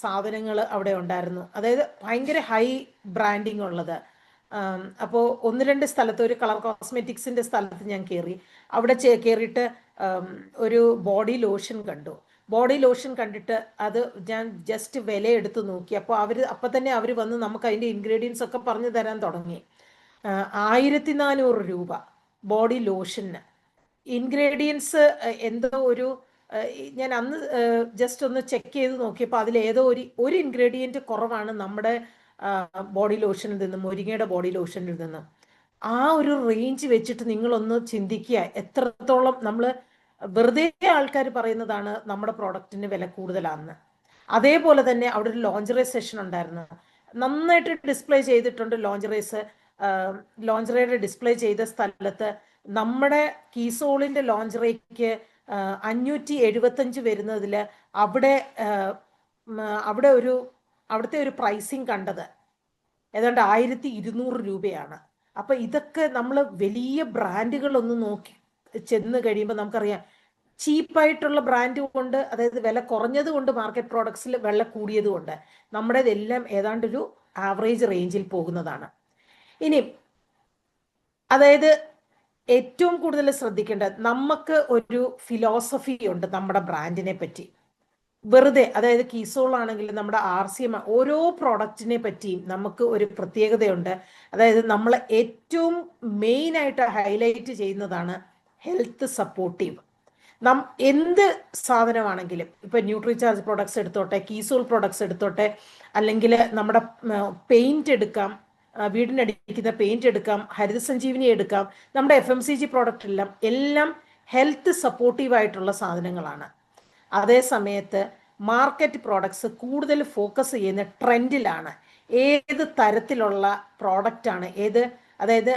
സാധനങ്ങൾ അവിടെ ഉണ്ടായിരുന്നു. അതായത് ഭയങ്കര ഹൈ ബ്രാൻഡിങ് ഉള്ളത്. അപ്പോൾ 1-2 സ്ഥലത്ത്, ഒരു കളർ കോസ്മെറ്റിക്സിന്റെ സ്ഥലത്ത് ഞാൻ കയറി. അവിടെ കയറിയിട്ട് ഒരു ബോഡി ലോഷൻ കണ്ടിട്ട് അത് ഞാൻ ജസ്റ്റ് വില എടുത്ത് നോക്കി. അപ്പോൾ അപ്പം തന്നെ അവർ വന്ന് നമുക്ക് അതിൻ്റെ ഇൻഗ്രീഡിയൻസ് ഒക്കെ പറഞ്ഞു തരാൻ തുടങ്ങി. 1400 രൂപ ബോഡി ലോഷന് ഇൻഗ്രീഡിയൻസ് എന്തോ ഒരു ഞാൻ അന്ന് ജസ്റ്റ് ഒന്ന് ചെക്ക് ചെയ്ത് നോക്കിയപ്പോൾ അതിലേതോ ഒരു ഇൻഗ്രീഡിയൻറ്റ് കുറവാണ് നമ്മുടെ ബോഡി ലോഷനിൽ നിന്നും, മുരിങ്ങയുടെ ബോഡി ലോഷനിൽ നിന്നും. ആ ഒരു റേഞ്ച് വെച്ചിട്ട് നിങ്ങളൊന്ന് ചിന്തിക്കുക എത്രത്തോളം നമ്മൾ വെറുതെ ആൾക്കാർ പറയുന്നതാണ് നമ്മുടെ പ്രോഡക്റ്റിന് വില കൂടുതലാണെന്ന്. അതേപോലെ തന്നെ അവിടെ ഒരു ലോഞ്ചറി സെഷൻ ഉണ്ടായിരുന്നു, നന്നായിട്ട് ഡിസ്പ്ലേ ചെയ്തിട്ടുണ്ട് ലോഞ്ചറീസ്. ലോഞ്ചറിയുടെ ഡിസ്പ്ലേ ചെയ്ത സ്ഥലത്ത് നമ്മുടെ കീസോളിന്റെ ലോഞ്ചറിക്ക് 575 വരുന്നതിൽ അവിടെ അവിടുത്തെ ഒരു പ്രൈസിങ് കണ്ടത് ഏതാണ്ട് 1200 രൂപയാണ്. അപ്പൊ ഇതൊക്കെ നമ്മൾ വലിയ ബ്രാൻഡുകളൊന്നും നോക്കി ചെന്ന് കഴിയുമ്പോൾ നമുക്കറിയാം ചീപ്പായിട്ടുള്ള ബ്രാൻഡ് കൊണ്ട്, അതായത് വില കുറഞ്ഞത് കൊണ്ട് മാർക്കറ്റ് പ്രോഡക്ട്സിൽ വില കൂടിയത് കൊണ്ട് നമ്മുടേതെല്ലാം ഏതാണ്ട് ഒരു ആവറേജ് റേഞ്ചിൽ പോകുന്നതാണ്. ഇനി അതായത് ഏറ്റവും കൂടുതൽ ശ്രദ്ധിക്കേണ്ടത്, നമുക്ക് ഒരു ഫിലോസഫി ഉണ്ട് നമ്മുടെ ബ്രാൻഡിനെ പറ്റി. വെറുതെ, അതായത് കീസോൾ ആണെങ്കിലും നമ്മുടെ RCM ഓരോ പ്രോഡക്റ്റിനെ പറ്റിയും നമുക്ക് ഒരു പ്രത്യേകതയുണ്ട്. അതായത് നമ്മൾ ഏറ്റവും മെയിൻ ആയിട്ട് ഹൈലൈറ്റ് ചെയ്യുന്നതാണ് ഹെൽത്ത് സപ്പോർട്ടീവ്. എന്ത് സാധനമാണെങ്കിലും, ഇപ്പൊ ന്യൂട്രിചാർജ് പ്രോഡക്ട്സ് എടുത്തോട്ടെ, കീസോൾ പ്രോഡക്ട്സ് എടുത്തോട്ടെ, അല്ലെങ്കിൽ നമ്മുടെ പെയിന്റ് എടുക്കാം, വീടിനടിക്കുന്ന പെയിന്റ് എടുക്കാം, ഹരിത സഞ്ജീവനി എടുക്കാം, നമ്മുടെ FMCG പ്രോഡക്റ്റ് എല്ലാം ഹെൽത്ത് സപ്പോർട്ടീവ് ആയിട്ടുള്ള സാധനങ്ങളാണ്. അതേ സമയത്ത് മാർക്കറ്റ് പ്രോഡക്ട്സ് കൂടുതൽ ഫോക്കസ് ചെയ്യുന്ന ട്രെൻഡിലാണ്. ഏത് തരത്തിലുള്ള പ്രോഡക്റ്റാണ് അതായത്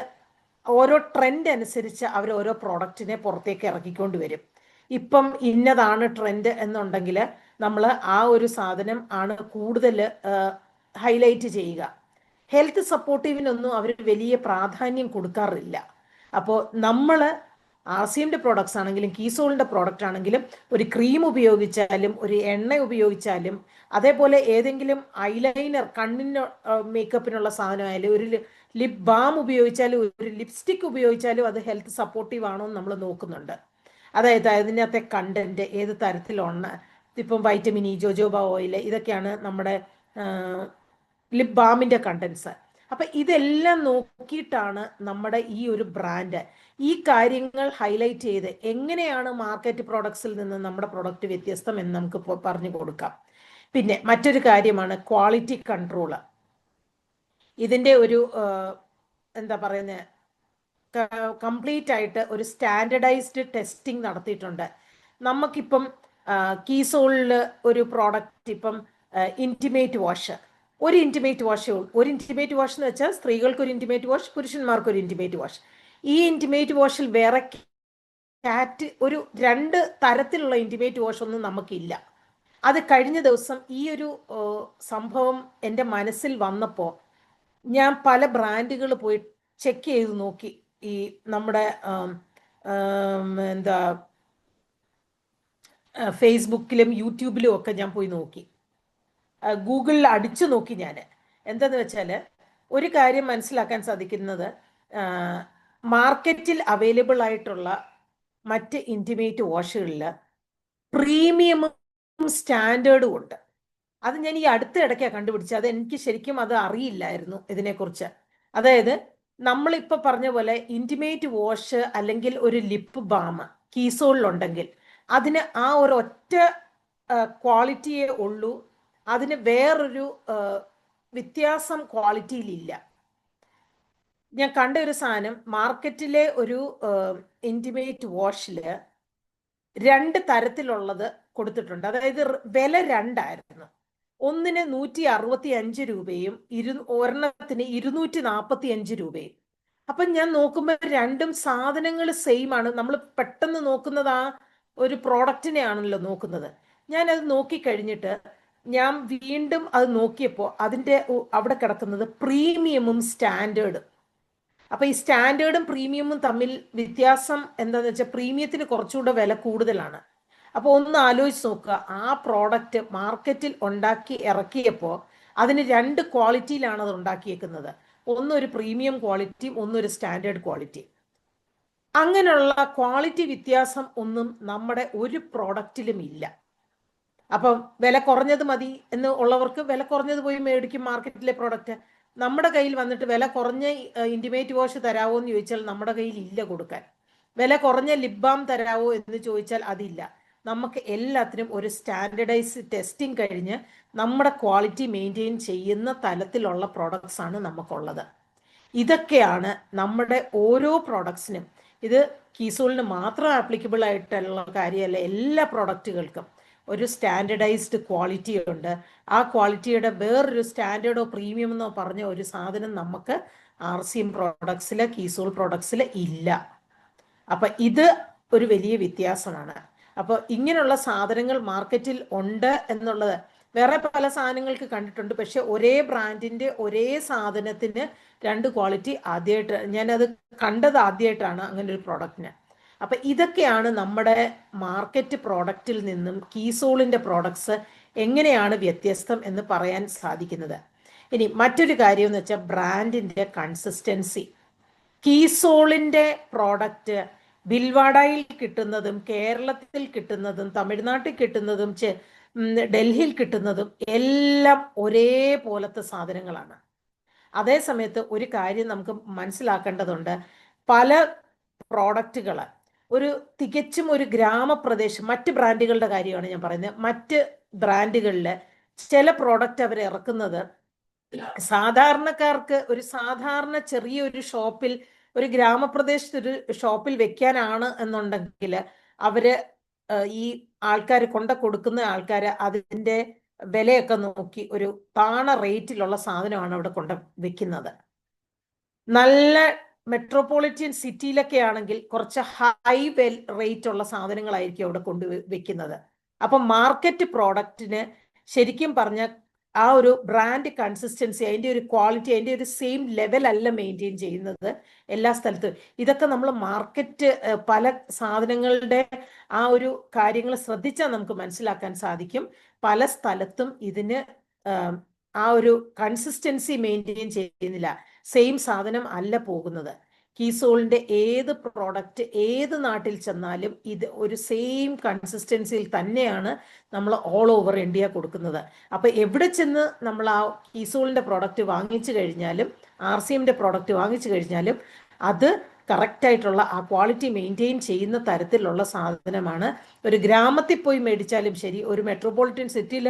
ഓരോ ട്രെൻഡ് അനുസരിച്ച് അവർ ഓരോ പ്രോഡക്റ്റിനെ പുറത്തേക്ക് ഇറക്കിക്കൊണ്ട് വരും. ഇപ്പം ഇന്നതാണ് ട്രെൻഡ് എന്നുണ്ടെങ്കിൽ നമ്മൾ ആ ഒരു സാധനം ആണ് കൂടുതൽ ഹൈലൈറ്റ് ചെയ്യുക. ഹെൽത്ത് സപ്പോർട്ടീവിനൊന്നും അവർ വലിയ പ്രാധാന്യം കൊടുക്കാറില്ല. അപ്പോൾ നമ്മൾ RCMന്റെ പ്രോഡക്ട്സ് ആണെങ്കിലും കീസോളിൻ്റെ പ്രോഡക്റ്റ് ആണെങ്കിലും ഒരു ക്രീം ഉപയോഗിച്ചാലും ഒരു എണ്ണ ഉപയോഗിച്ചാലും, അതേപോലെ ഏതെങ്കിലും ഐലൈനർ കണ്ണിന് മേക്കപ്പിനുള്ള സാധനമായാലും, ഒരു ലിപ് ബാം ഉപയോഗിച്ചാലും ഒരു ലിപ്സ്റ്റിക് ഉപയോഗിച്ചാലും അത് ഹെൽത്ത് സപ്പോർട്ടീവ് ആണോ എന്ന് നമ്മൾ നോക്കുന്നുണ്ട്. അതായത് അതിനകത്തെ കണ്ടന്റ് ഏത് തരത്തിലുള്ള, ഇപ്പം വൈറ്റമിൻ ഇ, ജോജോബ ഓയിൽ, ഇതൊക്കെയാണ് നമ്മുടെ ലിപ് ബാമിൻ്റെ കണ്ടൻസ്. അപ്പം ഇതെല്ലാം നോക്കിയിട്ടാണ് നമ്മുടെ ഈ ഒരു ബ്രാൻഡ് ഈ കാര്യങ്ങൾ ഹൈലൈറ്റ് ചെയ്ത് എങ്ങനെയാണ് മാർക്കറ്റ് പ്രോഡക്ട്സിൽ നിന്ന് നമ്മുടെ പ്രോഡക്റ്റ് വ്യത്യസ്തം എന്ന് നമുക്ക് പറഞ്ഞു കൊടുക്കാം. പിന്നെ മറ്റൊരു കാര്യമാണ് ക്വാളിറ്റി കൺട്രോള്. ഇതിൻ്റെ ഒരു എന്താ പറയുന്നത്, കംപ്ലീറ്റ് ആയിട്ട് ഒരു സ്റ്റാൻഡർഡൈസ്ഡ് ടെസ്റ്റിംഗ് നടത്തിയിട്ടുണ്ട്. നമുക്കിപ്പം കീസോളിൽ ഒരു പ്രോഡക്റ്റ്, ഇപ്പം ഇൻറ്റിമേറ്റ് വാഷ്, ഒരു ഇൻറ്റിമേറ്റ് വാഷേ ഉള്ളൂ. ഒരു ഇൻറ്റിമേറ്റ് വാഷ് എന്ന് വെച്ചാൽ സ്ത്രീകൾക്ക് ഒരു ഇൻറ്റിമേറ്റ് വാഷ്, പുരുഷന്മാർക്ക് ഒരു ഇൻറ്റിമേറ്റ് വാഷ്. ഈ ഇൻറ്റിമേറ്റ് വാഷിൽ വേറെ ഒരു 2 തരത്തിലുള്ള ഇൻറ്റിമേറ്റ് വാഷ് ഒന്നും നമുക്കില്ല. അത് കഴിഞ്ഞ ദിവസം ഈ ഒരു സംഭവം എൻ്റെ മനസ്സിൽ വന്നപ്പോൾ ഞാൻ പല ബ്രാൻഡുകൾ പോയി ചെക്ക് ചെയ്ത് നോക്കി. ഈ നമ്മുടെ എന്താ ഫേസ്ബുക്കിലും യൂട്യൂബിലും ഒക്കെ ഞാൻ പോയി നോക്കി, ഗൂഗിളിൽ അടിച്ചു നോക്കി. ഞാൻ എന്താന്ന് വെച്ചാൽ ഒരു കാര്യം മനസ്സിലാക്കാൻ സാധിക്കുന്നത്, മാർക്കറ്റിൽ അവൈലബിൾ ആയിട്ടുള്ള മറ്റ് ഇൻറ്റിമേറ്റ് വാഷുകളിൽ പ്രീമിയമും സ്റ്റാൻഡേർഡും ഉണ്ട്. അത് ഞാൻ ഈ അടുത്ത ഇടയ്ക്കാണ് കണ്ടുപിടിച്ചത്. അത് എനിക്ക് ശരിക്കും അത് അറിയില്ലായിരുന്നു ഇതിനെക്കുറിച്ച്. അതായത് നമ്മളിപ്പോൾ പറഞ്ഞ പോലെ ഇൻറ്റിമേറ്റ് വാഷ് അല്ലെങ്കിൽ ഒരു ലിപ്പ് ബാം കീസോളിലുണ്ടെങ്കിൽ അതിന് ആ ഒരു ഒറ്റ ക്വാളിറ്റിയേ ഉള്ളൂ. അതിന് വേറൊരു വ്യത്യാസം ക്വാളിറ്റിയിലില്ല. ഞാൻ കണ്ട ഒരു സാധനം, മാർക്കറ്റിലെ ഒരു ഇൻറ്റിമേറ്റ് വാഷിൽ 2 തരത്തിലുള്ളത് കൊടുത്തിട്ടുണ്ട്. അതായത് വില 2 ആയിരുന്നു. ഒന്നിന് 165 രൂപയും ഒരെണ്ണത്തിന് 245 രൂപയും. അപ്പം ഞാൻ നോക്കുമ്പോൾ രണ്ടും സാധനങ്ങൾ സെയിം ആണ്. നമ്മൾ പെട്ടെന്ന് നോക്കുന്നത് ആ ഒരു പ്രോഡക്റ്റിനെയാണല്ലോ നോക്കുന്നത്. ഞാനത് നോക്കിക്കഴിഞ്ഞിട്ട് ഞാൻ വീണ്ടും അത് നോക്കിയപ്പോൾ അതിൻ്റെ അവിടെ കിടക്കുന്നത് പ്രീമിയമും സ്റ്റാൻഡേർഡും. അപ്പോൾ ഈ സ്റ്റാൻഡേർഡും പ്രീമിയമും തമ്മിൽ വ്യത്യാസം എന്താണെന്ന് വെച്ചാൽ പ്രീമിയത്തിന് കുറച്ചുകൂടെ വില കൂടുതലാണ്. അപ്പോൾ ഒന്ന് ആലോചിച്ച് നോക്കുക, ആ പ്രോഡക്റ്റ് മാർക്കറ്റിൽ ഉണ്ടാക്കി ഇറക്കിയപ്പോൾ അതിന് 2 ക്വാളിറ്റിയിലാണ് അത് ഉണ്ടാക്കിയേക്കുന്നത്. ഒന്നൊരു പ്രീമിയം ക്വാളിറ്റിയും ഒന്നൊരു സ്റ്റാൻഡേർഡ് ക്വാളിറ്റി. അങ്ങനെയുള്ള ക്വാളിറ്റി വ്യത്യാസം ഒന്നും നമ്മുടെ ഒരു പ്രോഡക്റ്റിലും ഇല്ല. അപ്പം വില കുറഞ്ഞത് മതി എന്ന് ഉള്ളവർക്ക് വില കുറഞ്ഞത് പോയി മേടിക്കും മാർക്കറ്റിലെ പ്രോഡക്റ്റ്. നമ്മുടെ കയ്യിൽ വന്നിട്ട് വില കുറഞ്ഞ ഇൻറ്റിമേറ്റ് വാഷ് തരാമോ എന്ന് ചോദിച്ചാൽ നമ്മുടെ കയ്യിൽ ഇല്ല കൊടുക്കാൻ. വില കുറഞ്ഞ ലിപ് ബാം തരാമോ എന്ന് ചോദിച്ചാൽ അതില്ല. നമുക്ക് എല്ലാത്തിനും ഒരു സ്റ്റാൻഡർഡൈസ് ടെസ്റ്റിംഗ് കഴിഞ്ഞ് നമ്മുടെ ക്വാളിറ്റി മെയിൻറ്റെയിൻ ചെയ്യുന്ന തലത്തിലുള്ള പ്രോഡക്ട്സ് ആണ് നമുക്കുള്ളത്. ഇതൊക്കെയാണ് നമ്മുടെ ഓരോ പ്രോഡക്ട്സിനും. ഇത് കീസോളിന് മാത്രം ആപ്ലിക്കബിൾ ആയിട്ടുള്ള കാര്യമല്ല, എല്ലാ പ്രോഡക്റ്റുകൾക്കും ഒരു സ്റ്റാൻഡർഡൈസ്ഡ് ക്വാളിറ്റി ഉണ്ട്. ആ ക്വാളിറ്റിയുടെ വേറൊരു സ്റ്റാൻഡേർഡോ പ്രീമിയം എന്നോ പറഞ്ഞ ഒരു സാധനം നമുക്ക് RCM പ്രോഡക്ട്സിൽ, കീസോൾ പ്രോഡക്ട്സിൽ ഇല്ല. അപ്പം ഇത് ഒരു വലിയ വ്യത്യാസമാണ്. അപ്പോൾ ഇങ്ങനെയുള്ള സാധനങ്ങൾ മാർക്കറ്റിൽ ഉണ്ട് എന്നുള്ളത് വേറെ പല സാധനങ്ങൾക്ക് കണ്ടിട്ടുണ്ട്. പക്ഷെ ഒരേ ബ്രാൻഡിന്റെ ഒരേ സാധനത്തിന് രണ്ട് ക്വാളിറ്റി ആദ്യമായിട്ട് ഞാനത് കണ്ടത് ആദ്യമായിട്ടാണ് അങ്ങനെ ഒരു പ്രോഡക്റ്റിന്. അപ്പം ഇതൊക്കെയാണ് നമ്മുടെ മാർക്കറ്റ് പ്രോഡക്റ്റിൽ നിന്നും കീസോളിന്റെ പ്രോഡക്ട്സ് എങ്ങനെയാണ് വ്യത്യസ്തം എന്ന് പറയാൻ സാധിക്കുന്നത്. ഇനി മറ്റൊരു കാര്യം എന്ന് വെച്ചാൽ ബ്രാൻഡിന്റെ കൺസിസ്റ്റൻസി. കീസോളിന്റെ പ്രോഡക്റ്റ് ബിൽവാഡയിൽ കിട്ടുന്നതും കേരളത്തിൽ കിട്ടുന്നതും തമിഴ്നാട്ടിൽ കിട്ടുന്നതും ഡൽഹിയിൽ കിട്ടുന്നതും എല്ലാം ഒരേപോലത്തെ സാധനങ്ങളാണ്. അതേ സമയത്ത് ഒരു കാര്യം നമുക്ക് മനസ്സിലാക്കേണ്ടതുണ്ട്, പല പ്രോഡക്റ്റുകൾ ഒരു തികച്ചും ഒരു ഗ്രാമപ്രദേശം, മറ്റ് ബ്രാൻഡുകളുടെ കാര്യമാണ് ഞാൻ പറയുന്നത്, മറ്റ് ബ്രാൻഡുകളിൽ ചില പ്രോഡക്റ്റ് അവർ ഇറക്കുന്നത് സാധാരണക്കാർക്ക് ഒരു സാധാരണ ചെറിയൊരു ഷോപ്പിൽ, ഒരു ഗ്രാമപ്രദേശത്ത് ഒരു ഷോപ്പിൽ വെക്കാനാണ് എന്നുണ്ടെങ്കിൽ അവര് ഈ ആൾക്കാർ കൊടുക്കുന്ന ആൾക്കാർ അതിൻ്റെ വിലയൊക്കെ നോക്കി ഒരു താണ റേറ്റിലുള്ള സാധനമാണ് അവിടെ വെക്കുന്നത്. നല്ല മെട്രോപൊളിറ്റൻ സിറ്റിയിലൊക്കെ ആണെങ്കിൽ കുറച്ച് ഹൈ റേറ്റ് ഉള്ള സാധനങ്ങളായിരിക്കും അവിടെ വെക്കുന്നത്. അപ്പം മാർക്കറ്റ് പ്രോഡക്റ്റിന് ശരിക്കും പറഞ്ഞ ആ ഒരു ബ്രാൻഡ് കൺസിസ്റ്റൻസി, അതിൻ്റെ ഒരു ക്വാളിറ്റി, അതിൻ്റെ ഒരു സെയിം ലെവൽ അല്ല മെയിൻറ്റെയിൻ ചെയ്യുന്നത് എല്ലാ സ്ഥലത്തും. ഇതൊക്കെ നമ്മൾ മാർക്കറ്റ് പല സാധനങ്ങളുടെ ആ ഒരു കാര്യങ്ങൾ ശ്രദ്ധിച്ചാൽ നമുക്ക് മനസ്സിലാക്കാൻ സാധിക്കും. പല സ്ഥലത്തും ഇതിന് ആ ഒരു കൺസിസ്റ്റൻസി മെയിൻറ്റെയിൻ ചെയ്യുന്നില്ല, സെയിം സാധനം അല്ല പോകുന്നത്. കീസോളിന്റെ ഏത് പ്രോഡക്റ്റ് ഏത് നാട്ടിൽ ചെന്നാലും ഇത് ഒരു സെയിം കൺസിസ്റ്റൻസിയിൽ തന്നെയാണ് നമ്മൾ ഓൾ ഓവർ ഇന്ത്യ കൊടുക്കുന്നത്. അപ്പൊ എവിടെ ചെന്ന് നമ്മൾ ആ കീസോളിന്റെ പ്രോഡക്റ്റ് വാങ്ങിച്ചു കഴിഞ്ഞാലും RCMന്റെ പ്രോഡക്റ്റ് വാങ്ങിച്ചു കഴിഞ്ഞാലും അത് കറക്റ്റായിട്ടുള്ള ആ ക്വാളിറ്റി മെയിൻറ്റെയിൻ ചെയ്യുന്ന തരത്തിലുള്ള സാധനമാണ്. ഒരു ഗ്രാമത്തിൽ പോയി മേടിച്ചാലും ശരി, ഒരു മെട്രോപൊളിറ്റൻ സിറ്റിയിൽ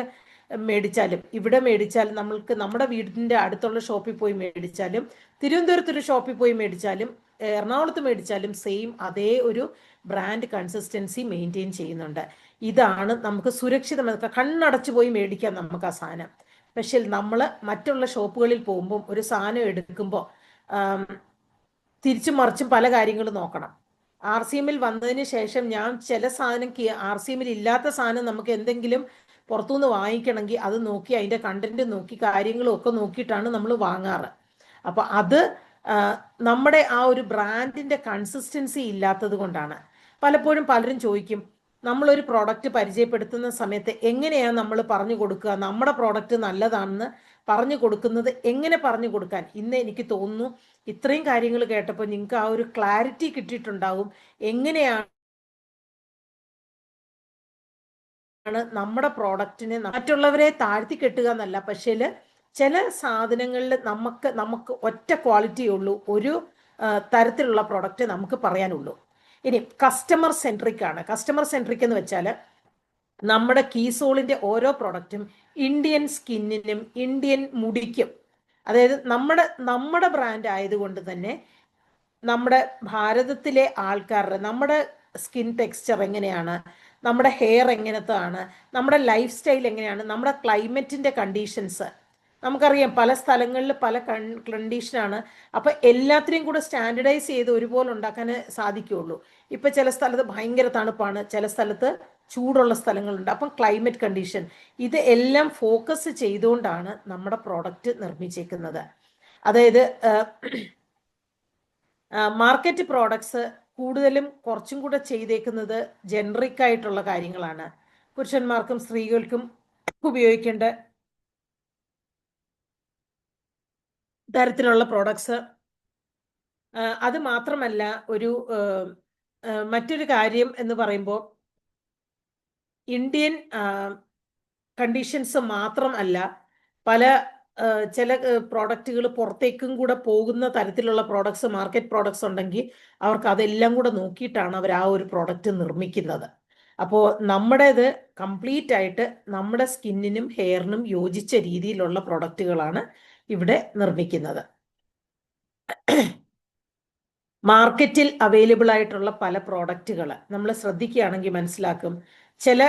മേടിച്ചാലും, ഇവിടെ മേടിച്ചാലും, നമ്മൾക്ക് നമ്മുടെ വീടിൻ്റെ അടുത്തുള്ള ഷോപ്പിൽ പോയി മേടിച്ചാലും, തിരുവനന്തപുരത്തൊരു ഷോപ്പിൽ പോയി മേടിച്ചാലും, എറണാകുളത്ത് മേടിച്ചാലും സെയിം അതേ ഒരു ബ്രാൻഡ് കൺസിസ്റ്റൻസി മെയിൻറ്റെയിൻ ചെയ്യുന്നുണ്ട്. ഇതാണ് നമുക്ക് സുരക്ഷിതമായി കണ്ണടച്ചു പോയി മേടിക്കാം നമുക്ക് ആ സാധനം. പക്ഷേ നമ്മൾ മറ്റുള്ള ഷോപ്പുകളിൽ പോകുമ്പം ഒരു സാധനം എടുക്കുമ്പോൾ തിരിച്ചും മറിച്ചും പല കാര്യങ്ങളും നോക്കണം. RCMൽ വന്നതിന് ശേഷം ഞാൻ ചില സാധനം RCMൽ ഇല്ലാത്ത സാധനം നമുക്ക് എന്തെങ്കിലും പുറത്തുനിന്ന് വാങ്ങിക്കണമെങ്കിൽ അത് നോക്കി അതിൻ്റെ കണ്ടന്റ് നോക്കി കാര്യങ്ങളും ഒക്കെ നോക്കിയിട്ടാണ് നമ്മൾ വാങ്ങാറ്. അപ്പം അത് നമ്മുടെ ആ ഒരു ബ്രാൻഡിൻ്റെ കൺസിസ്റ്റൻസി ഇല്ലാത്തത് കൊണ്ടാണ്. പലപ്പോഴും പലരും ചോദിക്കും, നമ്മളൊരു പ്രോഡക്റ്റ് പരിചയപ്പെടുത്തുന്ന സമയത്ത് എങ്ങനെയാണ് നമ്മൾ പറഞ്ഞു കൊടുക്കുക, നമ്മുടെ പ്രോഡക്റ്റ് നല്ലതാണെന്ന് പറഞ്ഞു കൊടുക്കുന്നത് എങ്ങനെ പറഞ്ഞു കൊടുക്കാൻ. ഇന്ന് എനിക്ക് തോന്നുന്നു ഇത്രയും കാര്യങ്ങൾ കേട്ടപ്പോൾ നിങ്ങൾക്ക് ആ ഒരു ക്ലാരിറ്റി കിട്ടിയിട്ടുണ്ടാവും എങ്ങനെയാണ് നമ്മുടെ പ്രോഡക്റ്റിനെ മറ്റുള്ളവരെ താഴ്ത്തി കെട്ടുക എന്നല്ല, പക്ഷേ ചില സാധനങ്ങളിൽ നമുക്ക് ഒറ്റ ക്വാളിറ്റി ഉള്ളൂ, ഒരു തരത്തിലുള്ള പ്രോഡക്റ്റ് നമുക്ക് പറയാനുള്ളൂ. ഇനി കസ്റ്റമർ സെൻട്രിക് ആണ്. കസ്റ്റമർ സെൻട്രിക് എന്ന് വെച്ചാൽ നമ്മുടെ കീസോളിന്റെ ഓരോ പ്രോഡക്റ്റും ഇന്ത്യൻ സ്കിന്നിനും ഇന്ത്യൻ മുടിക്കും, അതായത് നമ്മുടെ ബ്രാൻഡ് ആയതുകൊണ്ട് തന്നെ നമ്മുടെ ഭാരതത്തിലെ ആൾക്കാരുടെ നമ്മുടെ സ്കിൻ ടെക്സ്ചർ എങ്ങനെയാണ്, നമ്മുടെ ഹെയർ എങ്ങനത്താണ്, നമ്മുടെ ലൈഫ് സ്റ്റൈൽ എങ്ങനെയാണ്, നമ്മുടെ ക്ലൈമറ്റിൻ്റെ കണ്ടീഷൻസ് നമുക്കറിയാം. പല സ്ഥലങ്ങളിൽ പല കണ്ടീഷനാണ്. അപ്പം എല്ലാത്തിനെയും കൂടെ സ്റ്റാൻഡർഡൈസ് ചെയ്ത് ഒരുപോലെ ഉണ്ടാക്കാൻ സാധിക്കുകയുള്ളൂ. ഇപ്പം ചില സ്ഥലത്ത് ഭയങ്കര തണുപ്പാണ്, ചില സ്ഥലത്ത് ചൂടുള്ള സ്ഥലങ്ങളുണ്ട്. അപ്പം ക്ലൈമറ്റ് കണ്ടീഷൻ ഇത് എല്ലാം ഫോക്കസ് ചെയ്തുകൊണ്ടാണ് നമ്മുടെ പ്രോഡക്റ്റ് നിർമ്മിച്ചേക്കുന്നത്. അതായത് മാർക്കറ്റ് പ്രോഡക്ട്സ് കൂടുതലും കുറച്ചും കൂടെ ചെയ്തേക്കുന്നത് ജനറിക് ആയിട്ടുള്ള കാര്യങ്ങളാണ്. പുരുഷന്മാർക്കും സ്ത്രീകൾക്കും ഉപയോഗിക്കേണ്ട തരത്തിലുള്ള പ്രോഡക്ട്സ്. അത് മാത്രമല്ല, മറ്റൊരു കാര്യം എന്ന് പറയുമ്പോൾ ഇന്ത്യൻ കണ്ടീഷൻസ് മാത്രം അല്ല, പല ചില പ്രോഡക്റ്റുകൾ പുറത്തേക്കും കൂടെ പോകുന്ന തരത്തിലുള്ള പ്രോഡക്ട്സ്, മാർക്കറ്റ് പ്രോഡക്ട്സ് ഉണ്ടെങ്കിൽ അവർക്ക് അതെല്ലാം കൂടെ നോക്കിയിട്ടാണ് അവർ ആ ഒരു പ്രോഡക്റ്റ് നിർമ്മിക്കുന്നത്. അപ്പോൾ നമ്മുടേത് കംപ്ലീറ്റ് ആയിട്ട് നമ്മുടെ സ്കിന്നിനും ഹെയറിനും യോജിച്ച രീതിയിലുള്ള പ്രോഡക്റ്റുകളാണ് ഇവിടെ നിർമ്മിക്കുന്നത്. മാർക്കറ്റിൽ അവൈലബിൾ ആയിട്ടുള്ള പല പ്രോഡക്റ്റുകൾ നമ്മൾ ശ്രദ്ധിക്കുകയാണെങ്കിൽ മനസ്സിലാക്കും, ചില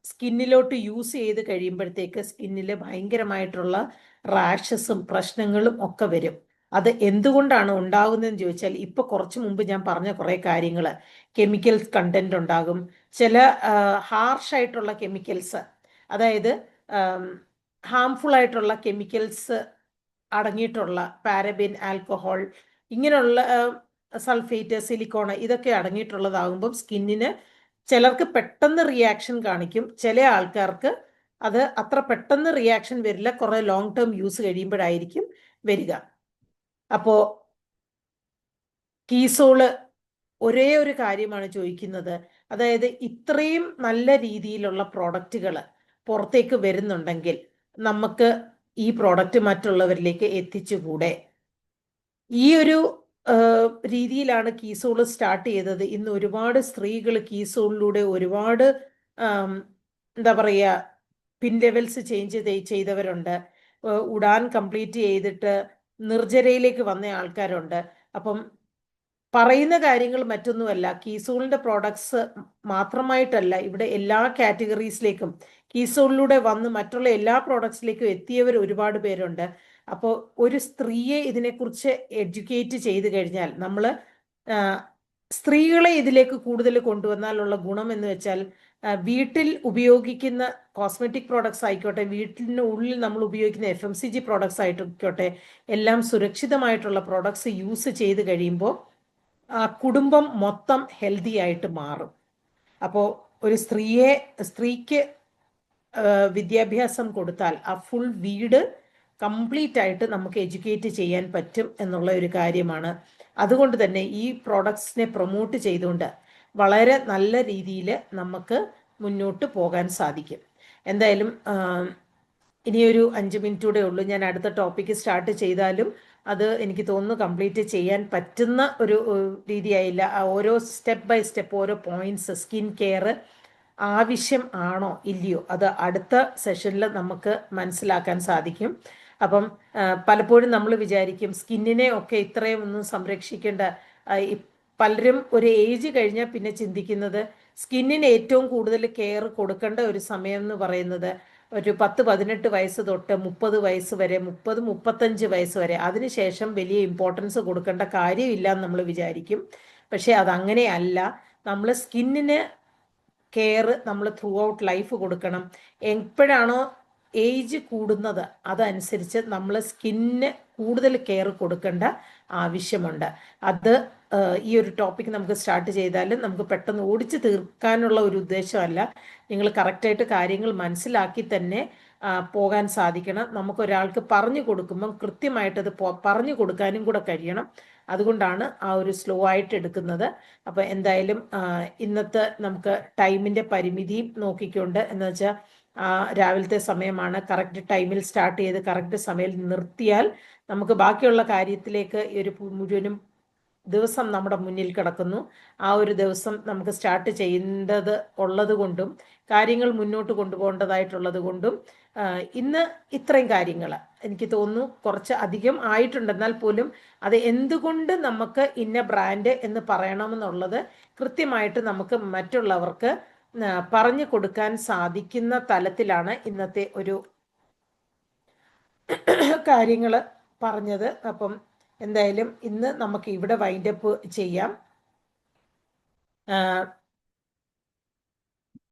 സ്കിന്നിലോട്ട് യൂസ് ചെയ്ത് കഴിയുമ്പോഴത്തേക്ക് സ്കിന്നിൽ ഭയങ്കരമായിട്ടുള്ള റാഷസും പ്രശ്നങ്ങളും ഒക്കെ വരും. അത് എന്തുകൊണ്ടാണ് ഉണ്ടാകുന്നതെന്ന് ചോദിച്ചാൽ, ഇപ്പൊ കുറച്ചു മുമ്പ് ഞാൻ പറഞ്ഞ കുറേ കാര്യങ്ങൾ, കെമിക്കൽസ് കണ്ടന്റ് ഉണ്ടാകും, ചില ഹാർഷായിട്ടുള്ള കെമിക്കൽസ്, അതായത് ഹാംഫുൾ ആയിട്ടുള്ള കെമിക്കൽസ് അടങ്ങിയിട്ടുള്ള പാരബിൻ, ആൽക്കഹോൾ, ഇങ്ങനെയുള്ള സൾഫേറ്റ്, സിലിക്കോണ്, ഇതൊക്കെ അടങ്ങിയിട്ടുള്ളതാകുമ്പം സ്കിന്നിന് ചിലർക്ക് പെട്ടെന്ന് റിയാക്ഷൻ കാണിക്കും, ചില ആൾക്കാർക്ക് അത് അത്ര പെട്ടെന്ന് റിയാക്ഷൻ വരില്ല, കുറെ ലോങ് ടേം യൂസ് കഴിയുമ്പോഴായിരിക്കും വരിക. അപ്പോ കീസോള് ഒരേ ഒരു കാര്യമാണ് ചോദിക്കുന്നത്, അതായത് ഇത്രയും നല്ല രീതിയിലുള്ള പ്രോഡക്റ്റുകൾ പുറത്തേക്ക് വരുന്നുണ്ടെങ്കിൽ നമുക്ക് ഈ പ്രോഡക്റ്റ് മറ്റുള്ളവരിലേക്ക് എത്തിച്ചുകൂടെ? ഈ ഒരു രീതിയിലാണ് കീസോൾ സ്റ്റാർട്ട് ചെയ്തത്. ഇന്ന് ഒരുപാട് സ്ത്രീകൾ കീസോളിലൂടെ ഒരുപാട് എന്താ പറയുക, പിൻ ലെവൽസ് ചേഞ്ച് ചെയ്തവരുണ്ട്, ഉഡാൻ കംപ്ലീറ്റ് ചെയ്തിട്ട് നിർജ്ജരയിലേക്ക് വന്ന ആൾക്കാരുണ്ട്. അപ്പം പറയുന്ന കാര്യങ്ങൾ മറ്റൊന്നുമല്ല, കീസോളിന്റെ പ്രോഡക്ട്സ് മാത്രമായിട്ടല്ല, ഇവിടെ എല്ലാ കാറ്റഗറീസിലേക്കും കീസോളിലൂടെ വന്ന് മറ്റുള്ള എല്ലാ പ്രോഡക്ട്സിലേക്കും എത്തിയവർ ഒരുപാട് പേരുണ്ട്. അപ്പോൾ ഒരു സ്ത്രീയെ ഇതിനെക്കുറിച്ച് എഡ്യൂക്കേറ്റ് ചെയ്ത് കഴിഞ്ഞാൽ, നമ്മൾ സ്ത്രീകളെ ഇതിലേക്ക് കൂടുതൽ കൊണ്ടുവന്നാലുള്ള ഗുണം എന്ന് വെച്ചാൽ, വീട്ടിൽ ഉപയോഗിക്കുന്ന കോസ്മെറ്റിക് പ്രോഡക്ട്സ് ആയിക്കോട്ടെ, വീട്ടിനുള്ളിൽ നമ്മൾ ഉപയോഗിക്കുന്ന FMCG പ്രോഡക്ട്സ് ആയിക്കോട്ടെ, എല്ലാം സുരക്ഷിതമായിട്ടുള്ള പ്രോഡക്ട്സ് യൂസ് ചെയ്ത് കഴിയുമ്പോൾ ആ കുടുംബം മൊത്തം ഹെൽത്തി ആയിട്ട് മാറും. അപ്പോൾ ഒരു സ്ത്രീക്ക് വിദ്യാഭ്യാസം കൊടുത്താൽ ആ ഫുൾ വീട് കംപ്ലീറ്റ് ആയിട്ട് നമുക്ക് എഡ്യൂക്കേറ്റ് ചെയ്യാൻ പറ്റും എന്നുള്ള ഒരു കാര്യമാണ്. അതുകൊണ്ട് തന്നെ ഈ പ്രോഡക്ട്സിനെ പ്രൊമോട്ട് ചെയ്തുകൊണ്ട് വളരെ നല്ല രീതിയിൽ നമുക്ക് മുന്നോട്ട് പോകാൻ സാധിക്കും. എന്തായാലും ഇനിയൊരു 5 മിനിറ്റ് കൂടെ ഉള്ളൂ, ഞാൻ അടുത്ത ടോപ്പിക്ക് സ്റ്റാർട്ട് ചെയ്താലും അത് എനിക്ക് തോന്നുന്നു കംപ്ലീറ്റ് ചെയ്യാൻ പറ്റുന്ന ഒരു രീതിയായില്ല. ഓരോ സ്റ്റെപ്പ് ബൈ സ്റ്റെപ്പ്, ഓരോ പോയിന്റ്സ്, സ്കിൻ കെയർ ആവശ്യം ആണോ ഇല്ലയോ, അത് അടുത്ത സെഷനിൽ നമുക്ക് മനസ്സിലാക്കാൻ സാധിക്കും. അപ്പം പലപ്പോഴും നമ്മൾ വിചാരിക്കും സ്കിന്നിനെ ഒക്കെ ഇത്രയും ഒന്നും സംരക്ഷിക്കേണ്ട, പലരും ഒരു ഏജ് കഴിഞ്ഞാൽ പിന്നെ ചിന്തിക്കുന്നത് സ്കിന്നിന് ഏറ്റവും കൂടുതൽ കെയർ കൊടുക്കേണ്ട ഒരു സമയം എന്ന് പറയുന്നത് ഒരു 10-18 വയസ്സ് തൊട്ട് 30 വയസ്സ് വരെ, 30-35 വയസ്സ് വരെ. അതിനുശേഷം വലിയ ഇമ്പോർട്ടൻസ് കൊടുക്കേണ്ട കാര്യമില്ല എന്ന് നമ്മൾ വിചാരിക്കും. പക്ഷെ അതങ്ങനെയല്ല. നമ്മൾ സ്കിന്നിന് കെയർ നമ്മൾ ത്രൂ ഔട്ട് ലൈഫ് കൊടുക്കണം. എപ്പോഴാണോ ഏജ് കൂടുന്നത് അതനുസരിച്ച് നമ്മൾ സ്കിന്നിന് കൂടുതൽ കെയർ കൊടുക്കേണ്ട ആവശ്യമുണ്ട്. അത് ഈ ഒരു ടോപ്പിക് നമുക്ക് സ്റ്റാർട്ട് ചെയ്താലും നമുക്ക് പെട്ടെന്ന് ഓടിച്ചു തീർക്കാനുള്ള ഒരു ഉദ്ദേശമല്ല. നിങ്ങൾ കറക്റ്റായിട്ട് കാര്യങ്ങൾ മനസ്സിലാക്കി തന്നെ പോകാൻ സാധിക്കണം. നമുക്കൊരാൾക്ക് പറഞ്ഞു കൊടുക്കുമ്പം കൃത്യമായിട്ടത് പറഞ്ഞു കൊടുക്കാനും കൂടെ കഴിയണം. അതുകൊണ്ടാണ് ആ ഒരു സ്ലോ ആയിട്ട് എടുക്കുന്നത്. അപ്പോൾ എന്തായാലും ഇന്നത്തെ നമുക്ക് ടൈമിൻ്റെ പരിമിതിയും നോക്കിക്കൊണ്ട്, എന്ന് വെച്ചാൽ രാവിലത്തെ സമയമാണ്, കറക്റ്റ് ടൈമിൽ സ്റ്റാർട്ട് ചെയ്ത് കറക്റ്റ് സമയം നിർത്തിയാൽ നമുക്ക് ബാക്കിയുള്ള കാര്യത്തിലേക്ക് ഒരു മുഴുവനും ദിവസം നമ്മുടെ മുന്നിൽ കിടക്കുന്നു. ആ ഒരു ദിവസം നമുക്ക് സ്റ്റാർട്ട് ചെയ്യേണ്ടത് ഉള്ളത് കൊണ്ടും കാര്യങ്ങൾ മുന്നോട്ട് കൊണ്ടുപോകേണ്ടതായിട്ടുള്ളത് കൊണ്ടും ഇന്ന് ഇത്രയും കാര്യങ്ങൾ എനിക്ക് തോന്നുന്നു കുറച്ച് അധികം ആയിട്ടുണ്ടെന്നാൽ പോലും അത് എന്തുകൊണ്ട് നമുക്ക് ഇന്ന ബ്രാൻഡ് എന്ന് പറയണമെന്നുള്ളത് കൃത്യമായിട്ട് നമുക്ക് മറ്റുള്ളവർക്ക് പറഞ്ഞു കൊടുക്കാൻ സാധിക്കുന്ന തലത്തിലാണ് ഇന്നത്തെ ഒരു കാര്യങ്ങൾ പറഞ്ഞത്. അപ്പം എന്തായാലും ഇന്ന് നമുക്ക് ഇവിടെ വൈൻഡപ്പ് ചെയ്യാം.